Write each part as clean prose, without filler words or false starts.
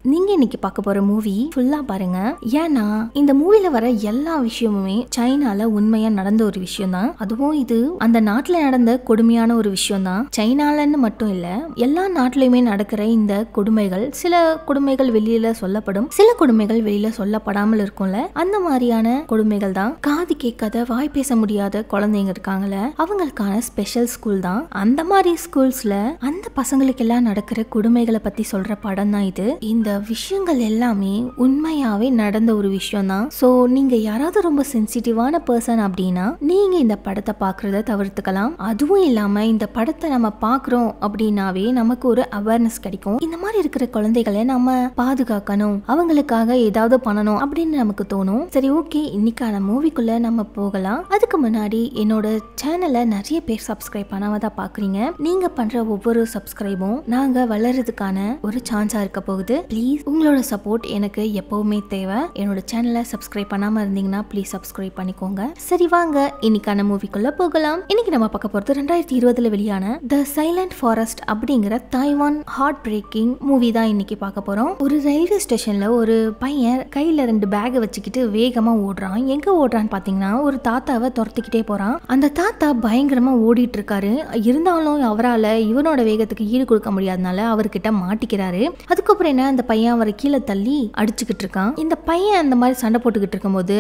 நீங்க இன்னைக்கு பார்க்க போற மூவி ஃபுல்லா பாருங்க. ஏன்னா இந்த மூவில வர எல்லா விஷயமுமே சைனால உண்மையா நடந்த ஒரு விஷயம் தான். அதுவும் இது அந்த நாட்டுல நடந்த கொடுமையான ஒரு விஷயம் தான். சைனாலன்னு மட்டும் இல்ல, எல்லா நாட்டிலுமே நடக்கிற இந்த கொடுமைகள், சில கொடுமைகள் வெளியில சொல்லப்படும், சில கொடுமைகள் வெளியில சொல்லப்படாமல் இருக்கும்ல, அந்த மாதிரியான கொடுமைகள் தான். காது கேட்காத, வாய் பேச முடியாத குழந்தைங்க இருக்காங்கல்ல, அவங்களுக்கான ஸ்பெஷல் ஸ்கூல் தான். அந்த மாதிரி ஸ்கூல்ஸ்ல அந்த பசங்களுக்கு எல்லாம் நடக்கிற கொடுமைகளை பத்தி சொல்ற படம் தான் இது. இந்த விஷயங்கள் எல்லாமே உண்மையாவே நடந்த ஒரு விஷயம் தான். சோ நீங்க யாராவது ரொம்ப சென்சிட்டிவான பர்சன் அப்படின்னா நீங்க இந்த படத்தை பாக்குறத தவிர்த்துக்கலாம். அதுவும் இல்லாம இந்த படத்தை நம்ம பாக்குறோம் அப்படின்னாவே நமக்கு ஒரு அவேர்னஸ் கிடைக்கும். இந்த மாதிரி இருக்கிற குழந்தைகளை நம்ம பாதுகாக்கணும், அவங்களுக்காக ஏதாவது பண்ணணும் அப்படின்னு நமக்கு தோணும். சரி, ஓகே, இன்னைக்கான மூவிக்குள்ள நம்ம போகலாம். அதுக்கு முன்னாடி என்னோட சேனலை நிறைய பேர் சப்ஸ்கிரைப் பண்ணாம தான் பாக்குறீங்க. நீங்க பண்ற ஒவ்வொரு சப்ஸ்கிரைபும் நாங்க வளர்றதுக்கான ஒரு சான்ஸா இருக்க போகுது. ப்ளீஸ் உங்களோட சப்போர்ட் எனக்கு எப்பவுமே தேவை. என்னோட சேனலை சப்ஸ்கிரைப் பண்ணாம இருந்தீங்கன்னா ப்ளீஸ் சப்ஸ்கிரைப் பண்ணிக்கோங்க. சரி, வாங்க இன்னைக்கான மூவிக்குள்ள போகலாம். இன்னைக்கு நம்ம பார்க்க போறது 2020 வெளியான த சைலண்ட் ஃபாரஸ்ட் அப்படிங்கிற தாய்வான் ஹார்ட் பிரேக்கிங் மூவி தான் இன்னைக்கு பார்க்க போறோம். ஒரு ரயில்வே ஸ்டேஷன்ல ஒரு பையன் கையில 2 பேக் வச்சுக்கிட்டு வேகமா ஓடுறான். எங்க ஓடுறான்னு பாத்தீங்கன்னா ஒரு தாத்தாவை துரத்திக்கிட்டே போறான். அந்த தாத்தா பயங்கரமா ஓடிட்டு இருக்காரு. இருந்தாலும் அவரால் இவனோட வேகத்துக்கு ஈடு கொடுக்க முடியாதனால அவர்கிட்ட மாட்டிக்கிறாரு. அதுக்கப்புறம் என்ன, அந்த பையன் அவரை கீழே தள்ளி அடிச்சுக்கிட்டு இருக்கான். இந்த பையன் அந்த மாதிரி சண்டை போட்டுக்கிட்டு இருக்கும்போது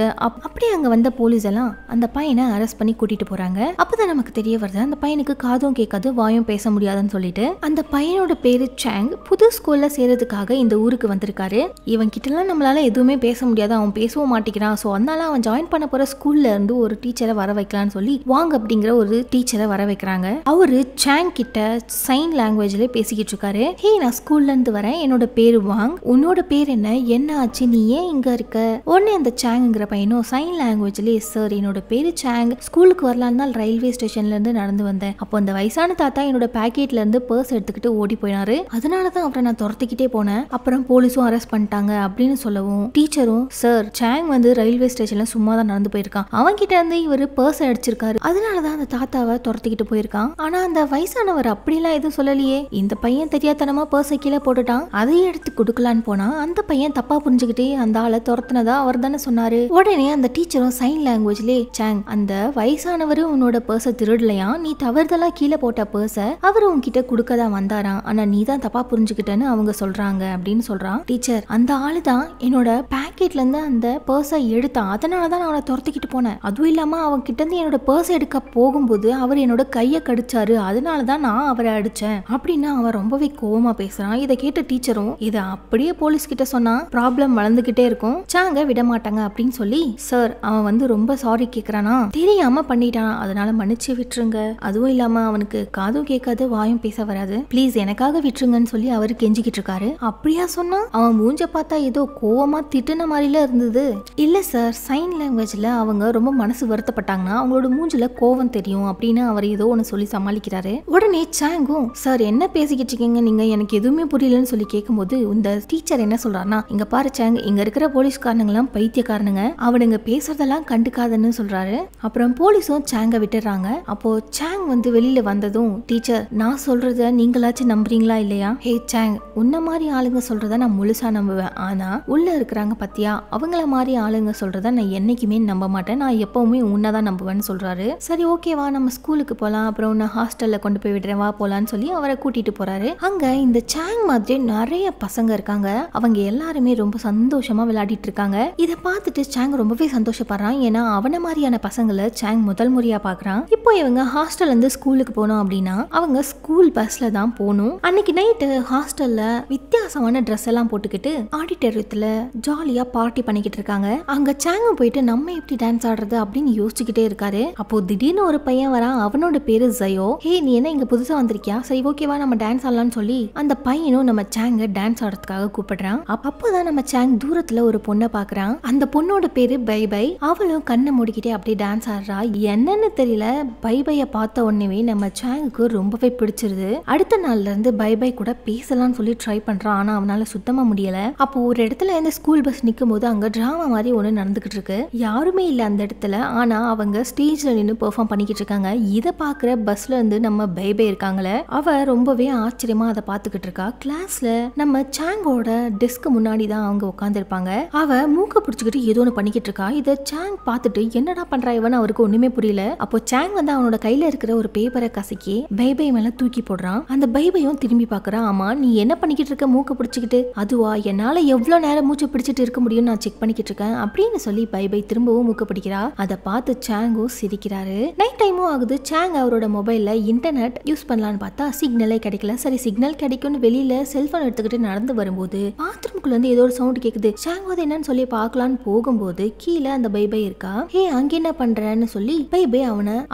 அப்படியே அங்க வந்த போலீஸ் எல்லாம் அந்த பையனை அரெஸ்ட் பண்ணி கூட்டிட்டு போறாங்க. அப்பதான் நமக்கு தெரிய வருது அந்த பையனுக்கு காதும் கேட்காது, வாயும் பேச முடியாதுன்னு சொல்லிட்டு. அந்த பையனோட பேரு சாங். புது ஸ்கூல்ல சேர்றதுக்காக இந்த ஊருக்கு வந்திருக்காரு. இவன் கிட்ட எல்லாம் நம்மளால எதுவுமே பேச முடியாது, அவன் பேசவும் மாட்டேங்கிறான். சோ அதனால அவன் ஜாயின் பண்ண போற ஸ்கூல்ல இருந்து ஒரு டீச்சரை வர வைக்கலாம்னு சொல்லி வாங் அப்படிங்கிற ஒரு டீச்சரை வர வைக்கிறாங்க. அவரு சாங் கிட்ட சைன் லாங்குவேஜ்ல பேசிக்கிட்டு இருக்காரு. ஹே, நான் ஸ்கூல்ல இருந்து வரேன், என்னோட பேரு வாங், உன்னோட பேர் என்ன, என்ன ஆச்சு, நீ ஏன் இங்க இருக்க? உடனே அந்த சாங்ங்கிற பையனும் சைன் லாங்குவேஜ்ல, சார் என்னோட பேரு சாங், ஸ்கூலுக்கு வரலான்னு தான் ரயில்வே ஸ்டேஷன்ல இருந்து நடந்து வந்தேன். அப்போ அந்த வயசான தாத்தா என்னோட பேக்கெட்ல இருந்து பர்ஸ் எடுத்துக்கிட்டு ஓடி போயினாரு. அதனாலதான் அவரை நான் துரத்திக்கிட்டே போனேன். அப்புறம் போலீஸும் அரெஸ்ட் பண்ணிட்டாங்க அப்படின்னு சொல்லவும் டீச்சரும், சார் சாங் வந்து ரயில்வே ஸ்டேஷன்ல சும்மா தான் நடந்து போயிருக்கான், அவன் கிட்ட இருந்து இவரு பர்ஸ் அடிச்சிருக்காரு, அதனாலதான் அந்த தாத்தாவை துரத்திக்கிட்டு போயிருக்கான். ஆனா அந்த வயசானவர் அப்படிலாம் எதுவும் சொல்லலையே. இந்த பையன் தெரியாதனமா பர்ஸை கீழே போட்டுட்டான், அதையே எடுத்து கொடுக்கலான்னு போனா அந்த பையன் தப்பா புரிஞ்சுக்கிட்டே அந்த ஆளை துரத்துனதா அவர் தானே சொன்னாரு. உடனே அந்த டீச்சரும் சைன் லாங்குவேஜ்லே, சாங், அந்த வயசானவரு உன்னோட பர்ஸை திருடலையா, நீ தவறுதலா கீழே போட்ட பர்ஸை அவரு உன்கிட்ட கொடுக்கதான் வந்தாராம், ஆனா நீ தான் தப்பா புரிஞ்சுக்கிட்டேன்னு அவங்க சொல்றாங்க அப்படின்னு சொல்றான். டீச்சர், அந்த ஆளு தான் என்னோட பேக்கெட்ல இருந்து அந்த பர்ஸை எடுத்தான், அதனாலதான் நான் அவனை துரத்திக்கிட்டு போனேன். அதுவும் இல்லாம அவன் கிட்ட இருந்து என்னோட பர்ஸ் எடுக்க போகும்போது அவர் என்னோட கையை கடிச்சாரு, அதனாலதான் நான் அவரை அடிச்சேன் அப்படின்னு அவன் ரொம்பவே கோவமா பேசுறான். இதை கேட்ட டீச்சரும், இதை அப்படியே போலீஸ் கிட்ட சொன்னா ப்ராப்ளம் வளர்ந்துகிட்டே இருக்கும், சாங்க விட மாட்டாங்க அப்படின்னு சொல்லி, சார் அவன் வந்து ரொம்ப சாரி கேக்குறானா, தெரியாம பண்ணிட்டானா, அதனால மன்னிச்சு விட்டுருங்க. அதுவும் இல்லாம அவனுக்கு காதும் கேட்காது, வாயும் பேச வராது, ப்ளீஸ் எனக்காக விட்டுருங்கன்னு சொல்லி அவரு கெஞ்சிக்கிட்டு இருக்காரு. அப்படியா சொன்னா? அவன் மூஞ்ச பார்த்தா ஏதோ கோவமா திட்டுன மாதிரில இருந்தது. இல்ல சார், சைன் லாங்குவேஜ்ல அவங்க ரொம்ப மனசு வருத்தப்பட்டாங்கன்னா அவங்களோட மூஞ்சில கோவம் தெரியும் அப்படின்னு அவர் ஏதோ ஒன்னு சொல்லி சமாளிக்கிறாரு. உடனே சாங்கும், சார் என்ன பேசிக்கிட்டு இருக்கீங்க நீங்க, எனக்கு எதுவுமே புரியலன்னு சொல்லி கேட்கும்போது இந்த டீச்சர் என்ன சொல்றாருன்னா, இங்க பாரு சாங், இங்க இருக்கிற போலீஸ்காரனுங்களாம் பைத்தியக்காரனுங்க, அவனுங்க பேசுறதெல்லாம் கண்டுக்காதன்னு சொல்றாரு. அப்புறம் போலீஸும் சாங்க விட்டுறாங்க. அப்போ சாங் வந்து வெளியில வந்ததும், டீச்சர் நான் சொல்றத நீங்களாச்சும் நம்புறீங்களா இல்லையா? ஹே சாங், உன்ன மாதிரி ஆளுங்க சொல்றத நான் முழுசா நம்புவேன், ஆனா உள்ள இருக்கிறாங்க பத்தியா, அவங்கள மாதிரி ஆளுங்க சொல்றத நான் என்னைக்குமே நம்ப மாட்டேன், நான் எப்பவுமே உன்னதான் நம்புவேன்னு சொல்றாரு. சரி, ஓகேவா, நம்ம ஸ்கூலுக்கு போலாம், அப்புறம் உன்னை ஹாஸ்டல்ல கொண்டு போய் விடுறேன், வா போலான்னு சொல்லி அவரை கூட்டிட்டு போறாரு. அங்க இந்த சாங் மாதிரி நிறைய பசங்க இருக்காங்க. அவங்க எல்லாருமே ரொம்ப சந்தோஷமா விளையாடிட்டு இருக்காங்க. இதை பார்த்துட்டு சாங் ரொம்பவே சந்தோஷப்படுறான். ஏன்னா அவன மாதிரியான பசங்களை சாங் முதல் முறையா பாக்குறான். இப்போ இவங்க ஹாஸ்டல்ல இருந்து ஸ்கூலுக்கு போனோம் அப்படின்னா அவங்க ஸ்கூல் பஸ்ல தான் போகணும். அன்னைக்கு நைட்டு ஹாஸ்டல்ல வித்தியாசமான ட்ரெஸ் எல்லாம் போட்டுக்கிட்டு ஆடிட்டோரியத்துல ஜாலியா பார்ட்டி பண்ணிக்கிட்டு இருக்காங்க. அங்க சாங் போயிட்டு நம்ம எப்படி டான்ஸ் ஆடுறது அப்படின்னு யோசிச்சுக்கிட்டே இருக்காரு. அப்போ திடீர்னு ஒரு பையன் வரான். அவனோட பேரு ஜயோ. ஹே, நீ என்ன இங்க புதுசா வந்திருக்கியா, சரி ஓகேவா நம்ம டான்ஸ் ஆடலாம்னு சொல்லி அந்த பையனும் நம்ம சாங்க டான்ஸ் ஆடுறதுக்காக கூப்பிடுறான். அப்பதான் நம்ம சாங் தூரத்துல ஒரு பொண்ணை பாக்குறான். அந்த பொண்ணோட பேரு பை பை. அவளும் கண்ணை மூடிக்கிட்டே அப்படியே டான்ஸ் ஆடுறா. என்னன்னு தெரியல, பை பைய பார்த்த உடனே நம்ம சாங்குக்கு ரொம்பவே பிடிச்சிருது. அடுத்த நாள்ல இருந்து பை பை கூட பேசலாம்னு சொல்லி ட்ரை பண்றான். ஆனா அவனால சுத்தமா முடியல. அப்போ ஒரு இடத்துல இந்த ஸ்கூல் பஸ் நிக்கும் போது அங்க டிராமா மாதிரி ஒண்ணு நடந்துகிட்டு இருக்கு. யாருமே இல்ல அந்த இடத்துல, ஆனா அவங்க ஸ்டேஜ்ல நின்று பெர்ஃபார்ம் பண்ணிக்கிட்டு இருக்காங்க. இதை பாக்குற பஸ்ல இருந்து நம்ம பை பை இருக்காங்களே, அவ ரொம்பவே ஆச்சரியமா அதை பாத்துக்கிட்டு இருக்கா. கிளாஸ்ல நம்ம சாங் சாங்கோட டெஸ்க் முன்னாடி தான் அவங்க உட்கார்ந்து இருப்பாங்க. அவ மூக்க பிடிச்சுக்கிட்டு ஏதோ ஒன்று பண்ணிக்கிட்டு இருக்கா. இதை சாங் பார்த்துட்டு என்னடா பண்றா இவன் அவருக்கு ஒண்ணுமே புரியல. அப்போ சாங் வந்து அவனோட கையில இருக்கிற ஒரு பேப்பரை கசக்கி பைபை மேல தூக்கி போடுறான். அந்த பைபையும் திரும்பி பாக்குறான். ஆமா நீ என்ன பண்ணிக்கிட்டு இருக்க மூக்க பிடிச்சுக்கிட்டு? அதுவா, என்னால எவ்வளவு நேரம் மூச்சு பிடிச்சிட்டு இருக்க முடியும் நான் செக் பண்ணிக்கிட்டு இருக்கேன் அப்படின்னு சொல்லி பைபை திரும்பவும் மூக்க பிடிக்கிறா. அதை பார்த்து சாங்கும் சிரிக்கிறாரு. நைட் டைமும் ஆகுது. சாங் அவரோட மொபைல்ல இன்டர்நெட் யூஸ் பண்ணலான்னு பார்த்தா சிக்னலே கிடைக்கல. சரி சிக்னல் கிடைக்கும்னு வெளியில செல்போன் எடுத்துக்கிட்டு நடந்து வரும்போது பாத்ரூம்குள்ள இருந்து ஏதோ ஒரு சவுண்ட் கேக்குது. சாங் அது என்னன்னு சொல்லி பார்க்கலான்னு போகும்போது கீழே அந்த பைபை இருக்கா. ஹே அங்க என்ன பண்றன்னு சொல்லி பைபை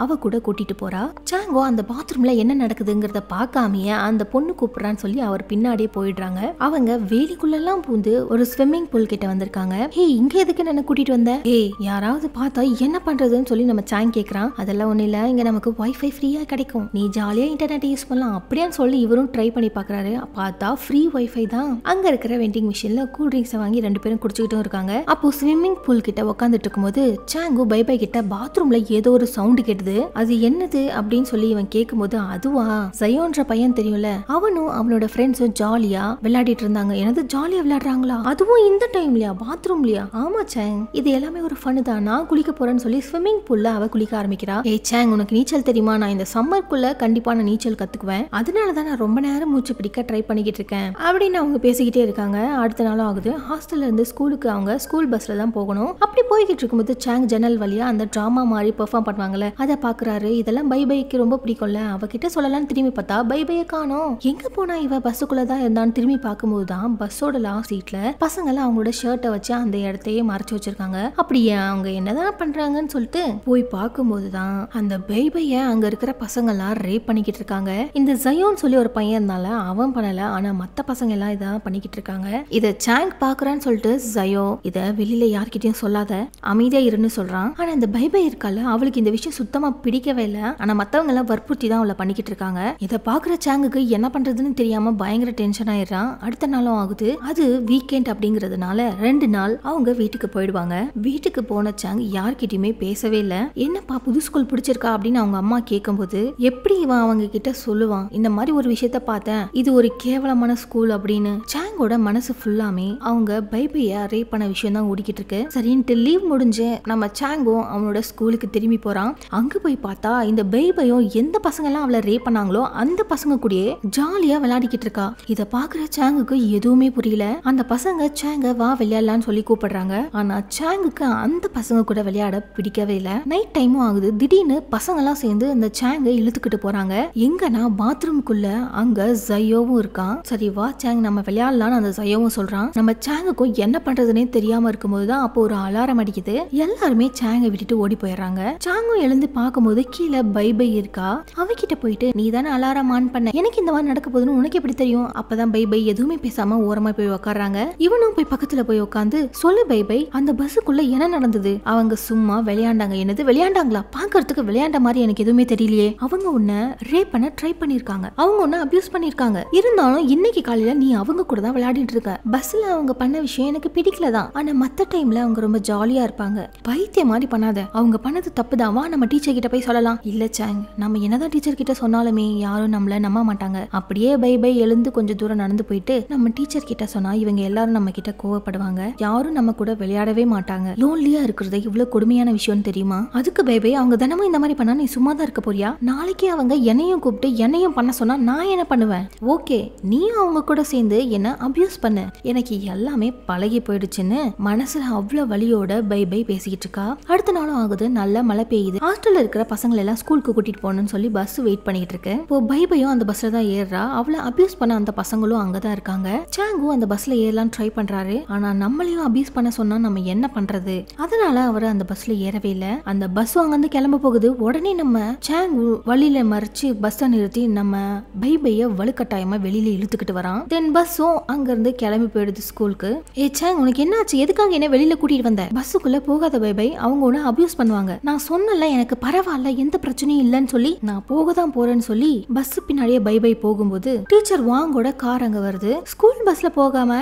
அவ கூட கூட்டிட்டு போறா. சாங்கோ அந்த பாத்ரூம்ல என்ன நடக்குதுங்கிறத பார்க்காமயே அந்த பொண்ணு கூப்பிடுறான்னு சொல்லி அவர் பின்னாடியே போயிடுறாங்க. அவங்க வேலிக்குள்ள எல்லாம் பூந்து ஒரு ஸ்விம்மிங் பூல் கிட்ட வந்திருக்காங்க. ஹே இங்க எதுக்கு என்ன கூட்டிட்டு வந்த? ஏய் யாராவது பார்த்தா என்ன பண்றதுன்னு சொல்லி நம்ம சாங் கேக்குறான். அதெல்லாம் ஒண்ணு இல்ல, இங்க நமக்கு வைஃபை ஃப்ரீயா கிடைக்கும், நீ ஜாலியா இன்டர்நெட் யூஸ் பண்ணலாம் அப்படியே சொல்லி இவரும் ட்ரை பண்ணி பாக்குறாரு. பார்த்தா ஃப்ரீ வைஃபை தான். அங்க இருக்கிற வெண்டிங் மிஷின்ல கூல் ட்ரிங்க்ஸ் வாங்கி ரெண்டு பேரும் குடிச்சுக்கிட்டும் இருக்காங்க. அப்போ ஸ்விம்மிங் பூல் கிட்ட உட்காந்துட்டு இருக்கும்போது சாங்கு பைபை கிட்ட பாத்ரூம்ல ஏதோ ஒரு சவுண்ட் கேட்டுது. அது என்னது அப்படின்னு சொல்லி இவன் கேட்கும்போது அதுவா ஜயோன்ற பையன் தெரியும்ல, அவனும் அவனோட ஃப்ரெண்ட்ஸும் ஜாலியா விளையாடிட்டு இருந்தாங்க. எனது ஜாலியா விளையாடுறாங்களா, அதுவும் இந்த டைம்லயா பாத்ரூம்லயா? ஆமா சாங் இது எல்லாமே ஒரு ஃபன் தான், நான் குளிக்க போறேன்னு சொல்லி ஸ்விம்மிங் பூல்ல அவ குளிக்க ஆரம்பிக்கிறா. ஏய் சாங் உனக்கு நீச்சல் தெரியுமா? நான் இந்த சம்மருக்குள்ள கண்டிப்பா நான் நீச்சல் கத்துக்குவேன், அதனாலதான் நான் ரொம்ப நேரம் மூச்சு பிடிக்க ட்ரை பண்ணிக்கிட்டு இருக்கேன் அப்படின்னு அவங்க பேசிக்கிட்டே இருக்காங்க. அடுத்த நாளும் ஆகுது. ஹாஸ்டல்ல இருந்து ஸ்கூலுக்கு அவங்க ஸ்கூல் பஸ்ல தான் போகணும். அப்படி போய்கிட்டு இருக்கும்போது சாங் ஜன்னல் வழியா அந்த டிராமா மாதிரி பெர்ஃபார்ம் பண்ணுவாங்கல்ல அதை பாக்குறாரு. இதெல்லாம் பைபைக்கு ரொம்ப பிடிக்கும்ல, அவகிட்ட சொல்லலாம்னு திரும்பி பார்த்தா பைபைய காணோம். எங்க போனா இவ பஸ்ஸுக்குள்ளதான் இருந்தான்னு திரும்பி பார்க்கும்போது தான் பஸ்ஸோட லாஸ்ட் சீட்ல பசங்க எல்லாம் அவங்களோட ஷர்ட்டை வச்சு அந்த இடத்தையே மறைச்சு வச்சிருக்காங்க. அப்படியே அவங்க என்னதான் பண்றாங்கன்னு சொல்லிட்டு போய் பார்க்கும்போது தான் அந்த பைபைய அங்க இருக்கிற பசங்க எல்லாம் ரேப் பண்ணிக்கிட்டு இருக்காங்க. இந்த ஜயோன்னு சொல்லி ஒரு பையன் இருந்தால அவன் பண்ணல, ஆனா மத்த பசங்க எல்லாம் இதான் பண்ணிக்கிட்டு இருக்காங்க. இத சாங் பாக்குறான்னு சொல்லிட்டு ஜயோ இத வெளியில யார்கிட்டயும் சொல்லாத, அமைதியா இருன்னு சொல்றான். ஆனா இந்த பைபை இருக்கால அவளுக்கு இந்த விஷயம் சுத்தமா பிடிக்கவே இல்ல. ஆனா மத்தவங்க எல்லாம் வற்புறுத்தி தான் அவளை பண்ணிக்கிட்டு இருக்காங்க. இத பாக்குற சாங்குக்கு என்ன பண்றதுன்னு தெரியாம பயங்கர டென்ஷன் ஆயிடுறான். அடுத்த நாளும் ஆகுது. அது வீக்கெண்ட் அப்படிங்கறதுனால 2 நாள் அவங்க வீட்டுக்கு போயிடுவாங்க. வீட்டுக்கு போன சாங் யார்கிட்டயுமே பேசவே இல்ல. என்னப்பா புது ஸ்கூல் பிடிச்சிருக்கா அப்படின்னு அவங்க அம்மா கேட்கும்போது எப்படி இவன் அவங்க கிட்ட சொல்லுவான், இந்த மாதிரி ஒரு விஷயத்த பார்த்தேன், இது ஒரு கேவலமான ஸ்கூல் அப்படின்னு. சாங்கோட மனசு ஃபுல்லாமே அவங்க பைபைய ரேப் பண்ண விஷயம் தான் ஓடிக்கிட்டு இருக்கு. சரின்ட்டு லீவ் முடிஞ்சு நம்ம சாங்கும் அவனோட ஸ்கூலுக்கு திரும்பி போறான். அங்க போய் பார்த்தா இந்த பைபையும் எந்த பசங்க எல்லாம் அவளை ரேப் பண்ணாங்களோ அந்த பசங்க கூடயே ஜாலியா விளையாடிக்கிட்டு இருக்கா. இத பாக்குற சாங்குக்கு எதுவுமே புரியல. அந்த பசங்க சாங்க வா விளையாடலான்னு சொல்லி கூப்பிடுறாங்க. ஆனா சாங்குக்கு அந்த பசங்க கூட விளையாட பிடிக்கவே இல்ல. நைட் டைமும் ஆகுது. திடீர்னு பசங்க எல்லாம் சேர்ந்து அந்த சாங்க இழுத்துக்கிட்டு போறாங்க. எங்கன்னா பாத்ரூம்குள்ள அங்க ஜயோவும் இருக்கான். சரி வா சாங் நம்ம விளையாடலாம்னு அந்த ஜயோவும் சொல்றான். நம்ம சாங்குக்கும் என்ன பண்றதுன்னே தெரியாம இருக்கும்போதுதான் அப்போ ஒரு அலாரம் அடிக்குது. எல்லாருமே சாங்கை விட்டுட்டு ஓடி போயிடுறாங்க. சாங்கும் எழுந்து பார்க்கும்போது கீழே பைபை இருக்கா. அவகிட்ட போயிட்டு நீ தானே அலாரம் ஆன் பண்ண, எனக்கு இந்த மாதிரி நடக்க போகுதுன்னு உனக்கு எப்படி தெரியும்? அப்பதான் பைபை எதுவுமே பேசாம ஓரமா போய் உட்காடுறாங்க. இவனும் போய் பக்கத்துல போய் உட்காந்து சொல்லு பைபை அந்த பஸ்ஸுக்குள்ள என்ன நடந்தது? அவங்க சும்மா விளையாண்டாங்க. என்னது விளையாண்டாங்களா? பாக்குறதுக்கு விளையாண்ட மாதிரி எனக்கு எதுவுமே தெரியலையே. அவங்க உன்னை ரேப் பண்ண ட்ரை பண்ணிருக்காங்க, அவங்க உன்னை அபியூஸ் பண்ணிருக்காங்க. இருந்தாலும் இன்னைக்கு காலையில நீ அவங்க கூட தான் விளையாடிட்டு இருக்க. பஸ்ல அவங்க பண்ண விஷயம் எனக்கு பிடிக்கலதான், ஆனா மத்த டைம்ல அவங்க ரொம்ப ஜாலியா இருப்பாங்க. பைத்தியம் மாதிரி பண்ணாத, அவங்க பண்ணது தப்புதான், வா நம்ம டீச்சர் கிட்ட போய் சொல்லலாம். இல்ல சாங் நம்ம என்னதான் டீச்சர் கிட்ட சொன்னாலுமே யாரும் நம்மள நம்ப மாட்டாங்க. அப்படியே பை எழுந்து கொஞ்சம் தூரம் நடந்து போயிட்டு நம்ம டீச்சர் கிட்ட சொன்னா இவங்க எல்லாரும் நம்ம கிட்ட கோவப்படுவாங்க, யாரும் நம்ம கூட விளையாடவே மாட்டாங்க. லோன்லியா இருக்கிறது இவ்வளவு கொடுமையான விஷயம் தெரியுமா? அதுக்கு பை அவங்க தினமும் இந்த மாதிரி பண்ணா நீ சும்மா தான் இருக்க போறியா? நாளைக்கே அவங்க என்னையும் கூப்பிட்டு என்னையும் பண்ண சொன்னா நான் என்ன பண்ணுவேன்? ஓகே நீ அவங்க கூட சேர்ந்து என்ன அபியூஸ் பண்ண, எனக்கு எல்லாமே பழகி போயிடுச்சுன்னு மனசுல அவ்வளவு வலியோட பை பேசிக்கிட்டு இருக்கா. அடுத்த நாளும் ஆகுது. நல்ல மழை பெய்யுது. ஹாஸ்டல்ல இருக்கிற பசங்களை எல்லாம் ஸ்கூலுக்கு கூட்டிட்டு போகணும்னு சொல்லி பஸ் வெயிட் பண்ணிட்டு இருக்கு. இப்போ பைபையும் அந்த பஸ்ல தான் ஏறா. அவளை அபியூஸ் பண்ண அந்த பசங்களும் அங்கதான் இருக்காங்க. சாங்கு அந்த பஸ்ல ஏறலாம் ட்ரை பண்றாரு. ஆனா நம்மளையும் அபியூஸ் பண்ண சொன்னா நம்ம என்ன பண்றது? அதனால அவர் அந்த பஸ்ல ஏறவே இல்ல. அந்த பஸ் அங்கிருந்து கிளம்ப போகுது. உடனே நம்ம சாங்கு வழியில மறைச்சு பஸ்ஸை நிறுத்தி நம்ம பைபைய வலுக்கட்டாயமா வெளியில இழுத்துக்கிட்டு வரான். தென் பஸ்ஸும் அங்க இருந்து கிளம்பி போயிடுது ஸ்கூலுக்கு. ஏ சாங் உனக்கு என்ன ஆச்சு? எதுக்காக என்ன வெளியில கூட்டிட்டு வந்த? பஸ்ஸுக்குள்ள போகாத பைபை, அவங்க உன்னை அபியூஸ் பண்ணுவாங்க. நான் சொன்னல எனக்கு பரவாயில்ல, எந்த பிரச்சனையும் இல்லைன்னு சொல்லி நான் போக தான் போறேன்னு சொல்லி பஸ் பின்னாடியே பைபை போகும்போது டீச்சர் வாங்கோட கார் அங்க வருது. ஸ்கூல் பஸ்ல போகாம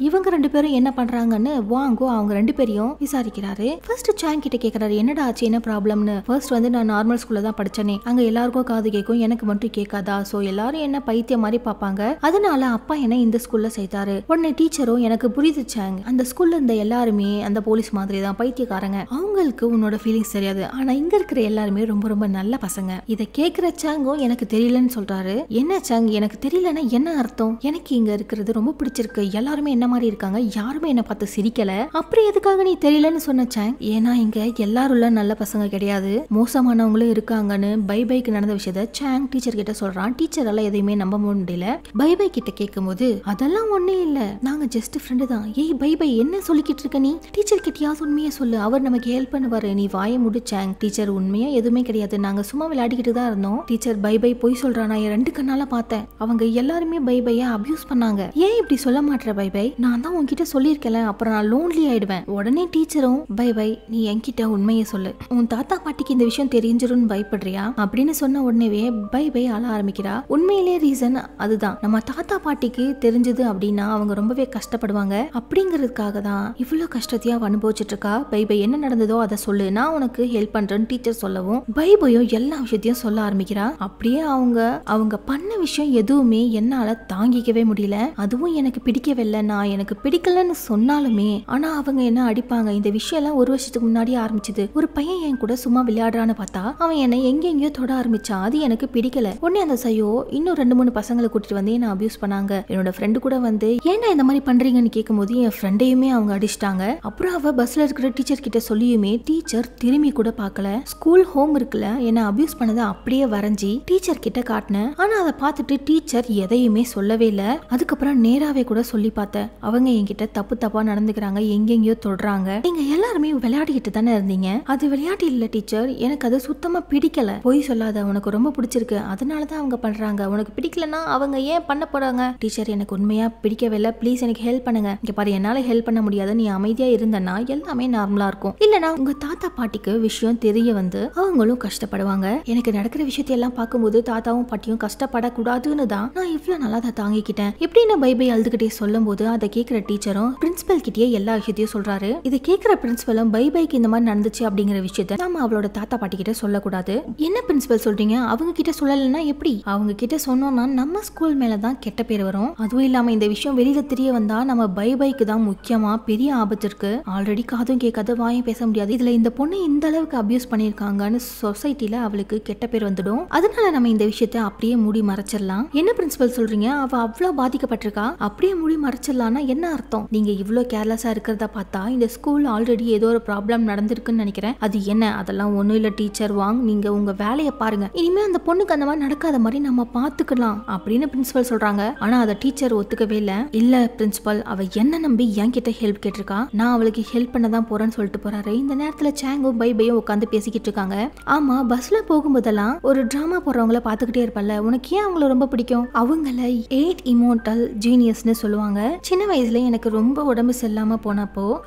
இவங்க 2 பேரும் என்ன பண்றாங்கன்னு வாங்கோ அவங்க 2 பேரையும் விசாரிக்கிறாரு. ஃபர்ஸ்ட் சாங் கிட்ட கேக்குறாரு என்னடா ஆச்சு, என்ன ப்ராப்ளம்னு. ஃபர்ஸ்ட் வந்து நான் நார்மல் ஸ்கூல்ல தான் படிச்சேனே, அங்க எல்லாருக்கும் காது கேட்கும், எனக்கு மட்டும் கேட்காதா? சோ எல்லாரும் என்ன பைத்தியம் மாதிரி பாப்பாங்க, அதனால அப்பா என்ன இந்த ஸ்கூல்ல சேர்த்தாரு. உடனே டீச்சரும் எனக்கு புரியுது சாங், அந்த ஸ்கூல்ல இருந்த எல்லாருமே அந்த போலீஸ் மாதிரி தான் பைத்தியக்காரங்க, அவங்களுக்கு உன்னோட ஃபீலிங்ஸ் தெரியாது, ஆனா இங்க இருக்கிற எல்லாருமே ரொம்ப ரொம்ப நல்ல பசங்க. இதை கேட்கிற சாங்கும் எனக்கு தெரியலன்னு சொல்றாரு. என்ன சாங் எனக்கு தெரியலன்னா என்ன அர்த்தம்? எனக்கு இங்க இருக்கிறது ரொம்ப பிடிச்சிருக்கு, எல்லாருமே என்ன மாதிரி இருக்காங்க, யாருமே என்ன பார்த்து சிரிக்கல, அப்புறம் எதுக்காக நீ தெரியலன்னு சொன்ன சாங்? ஏன்னா இங்க எல்லாரும் நல்ல பசங்க கிடையாது, மோசமானவங்களும் இருக்காங்கன்னு பைபைக்கு நடந்த விஷயத்த சாங் டீச்சர் கிட்ட சொல்றான். டீச்சரால எதையுமே நம்ப முடியல. பைபை கிட்ட கேட்கும்போது அதெல்லாம் ஒண்ணே இல்ல, நாங்க ஜஸ்ட் ஃப்ரெண்டு தான். ஏய் பைபை என்ன சொல்லிக்கிட்டு இருக்க நீ? டீச்சர் கிட்டயாவது உண்மையை சொல்லு, அவர் நமக்கு ஹெல்ப் பண்ணுவாரு, நீ வாயை முடிச்சாங். டீச்சர் உண்மையா எதுவுமே கிடையாது, நாங்க சும்மா விளையாடிக்கிட்டு தான் இருந்தோம். டீச்சர் பைபை போய் சொல்றா, நான் என் 2 கண்ணால பார்த்தேன், அவங்க எல்லாருமே பைபைய அபியூஸ் பண்ணாங்க. ஏன் இப்படி சொல்ல மாட்டேற பைபை? நான் தான் உன்கிட்ட சொல்லியிருக்கல, அப்புறம் நான் லோன்லி ஆயிடுவேன். உடனே டீச்சரும் பைபை நீ என்கிட்ட உண்மையை சொல்லு, உன் தாத்தா பாட்டிக்கு இந்த விஷயம் தெரிஞ்சிரும்னு பயப்படுறியா அப்படின்னு சொன்ன உடனேவே பைபை அழ ஆரம்பிக்கிறா. உண்மையிலே ரீசன் அதுதான், நம்ம தாத்தா பாட்டிக்கு தெரிஞ்சது அப்படின்னா அவங்க ரொம்பவே கஷ்டப்படுவாங்க, அப்படிங்கிறதுக்காக தான் இவ்வளவு கஷ்டத்தையா அனுபவிச்சுட்டு இருக்கா. பைபை என்ன நடந்ததோ அதை சொல்லு, நான் உனக்கு ஹெல்ப் பண்றேன்னு டீச்சர் சொல்லவும் பைபையும் எல்லா விஷயத்தையும் சொல்ல ஆரம்பிக்கிறா. அப்படியே அவங்க பண்ண விஷயம் எதுவுமே என்னால தாங்கிக்கவே முடியல, அதுவும் எனக்கு பிடிக்கவே இல்லை, நான் எனக்கு பிடிக்கலன்னு சொன்னாலுமே ஆனா அவங்க என்ன அடிப்பாங்க. இந்த விஷயம் எல்லாம் 1 வருஷத்துக்கு முன்னாடியே ஆரம்பிச்சது. ஒரு பையன் என் கூட சும்மா விளையாடுறான்னு பார்த்தா அவன் என்ன எங்கெங்கயோ தொட ஆரம்பிச்சா, அது எனக்கு பிடிக்கல. உடனே அந்த சையோ இன்னும் 2-3 பசங்களை கூட்டிட்டு வந்து என்ன அபியூஸ் பண்ணாங்க. என்னோட ஃப்ரெண்டு கூட வந்து ஏன்னா இந்த மாதிரி பண்றீங்கன்னு கேட்கும்போது என் ஃப்ரெண்டையுமே அவங்க அடிச்சிட்டாங்க. அப்புறம் அவ பஸ்ல இருக்கிற டீச்சர் கிட்ட சொல்லியுமே டீச்சர் திரும்பி கூட பார்க்கல. ஸ்கூல் ஹோம் இருக்குல்ல, என்ன அபியூஸ் பண்ணதை அப்படியே வரைஞ்சி டீச்சர் கிட்ட காட்டினேன். ஆனா அதை பார்த்துட்டு டீச்சர் எதையுமே சொல்லவே இல்லை. அதுக்கப்புறம் நேராவே கூட சொல்லி பார்த்தேன், அவங்க என்கிட்ட தப்பா நடந்துக்கிறாங்க, எங்கெங்கயோ தொடுறாங்க, நீங்க எல்லாருமே விளையாடிக்கிட்டு தானே இருந்தீங்க, அது விளையாட்டு இல்ல டீச்சர், எனக்கு அது சுத்தமா பிடிக்கல. போய் சொல்லாத, உனக்கு ரொம்ப பிடிச்சிருக்கு அதனாலதான் அவங்க பண்றாங்க, உனக்கு பிடிக்கலன்னா அவங்க ஏன் பண்ண போறாங்க? டீச்சர் எனக்கு உண்மையா பிடிக்கவே இல்லை, ப்ளீஸ் எனக்கு ஹெல்ப் பண்ணுங்க. இங்க பாரு, என்னால ஹெல்ப் பண்ண முடியாது, நீ அமைதியா இருந்தனா எல்லாமே நார்மலா இருக்கும், இல்லனா உங்க தாத்தா பாட்டிக்கு விஷயம் தெரிய வந்து அவங்களும் கஷ்டப்படுவாங்க. எனக்கு நடக்கிற விஷயத்தை எல்லாம் பார்க்கும்போது தாத்தாவும் பாட்டியும் கஷ்டப்படக்கூடாதுன்னு தான் நான் இவ்வளவு நல்லா அதை தாங்கிக்கிட்டேன் எப்படின்னு பைபை அழுதுகிட்டே சொல்லும் போது அதை கேட்கிற டீச்சரும் பிரின்சிபல் கிட்டே எல்லா விஷயத்தையும் சொல்றாரு. இதை கேட்கிற பிரின்சிபலும் பைபைக்கு இந்த மாதிரி நடந்துச்சு அப்படிங்கிற விஷயத்த நம்ம அவளோட தாத்தா பாட்டி கிட்ட சொல்லக்கூடாது. என்ன பிரின்சிபல் சொல்றீங்க, அவங்க கிட்ட சொல்லலைன்னா எப்படி? அவங்க கிட்ட சொன்னோம்னா நம்ம ஸ்கூல் மேலதான் கெட்ட பேர் வரும். அதுவும் இல்லாம இந்த விஷயம் வெளியில தெரிய வந்தா நம்ம பைபைக்கு தான் முக்கியமா பெரிய ஆபத்து இருக்கு. ஆல்ரெடி காதும் கேட்காத வாயும் பேச முடியாது, இதுல இந்த பொண்ணு இந்த அளவுக்கு அபியூஸ் பண்ணிருக்காங்கன்னு சொசைட்டில அவளுக்கு கெட்ட பேர் வந்துடும். அதனால நம்ம இந்த விஷயத்த அப்படியே மூடி மறைச்சிடலாம். என்ன பிரின்சிபல் சொல்றீங்க, அவ அவ்வளவு பாதிக்கப்பட்டிருக்கா, அப்படியே மூடி மறைச்சிடலாம்னா என்ன அர்த்தம்? நீங்க இவ்வளவு கேர்லெஸ்ஸா இருக்கிறத பார்த்தா இந்த ஸ்கூல் ஆல்ரெடி ஏதோ ஒரு ப்ராப்ளம் நடந்திருக்குன்னு நினைக்கிறேன். அது என்ன? அதெல்லாம் ஒண்ணும் இல்ல டீச்சர், வாங்க நீங்க உங்க வேலையை பாருங்க, இனிமே அந்த பொண்ணுக்கு அந்த மாதிரி நடக்காத மாதிரி நம்ம பாத்துக்கலாம் அப்படின்னு பிரின்சிபல் சொல்றாங்க. ஆனா அதை டீச்சர் ஒத்துக்கவே இல்ல. இல்ல பிரின்சிபல், அவ என்ன நம்பி என்கிட்ட ஹெல்ப் கேட்டிருக்கா, நான் அவளுக்கு ஹெல்ப் பண்ண தான் போறேன்னு சொல்லிட்டு போறாரு. இந்த நேரத்துல சாங்கும் பைபையும் உட்காந்து பேசிக்கிட்டு இருக்காங்க. ஆமா, பஸ்ல போகும்போதெல்லாம் ஒரு டிராமா போடுறவங்கள பாத்துக்கிட்டே இருப்பல்ல, உனக்கு ஏன் அவங்கள ரொம்ப பிடிக்கும்? அவங்கள 8 இமோர்டல் ஜீனியஸ்னு சொல்லுவாங்க. சின்ன வயசுல எனக்கு ரொம்ப உடம்பு செல்லாம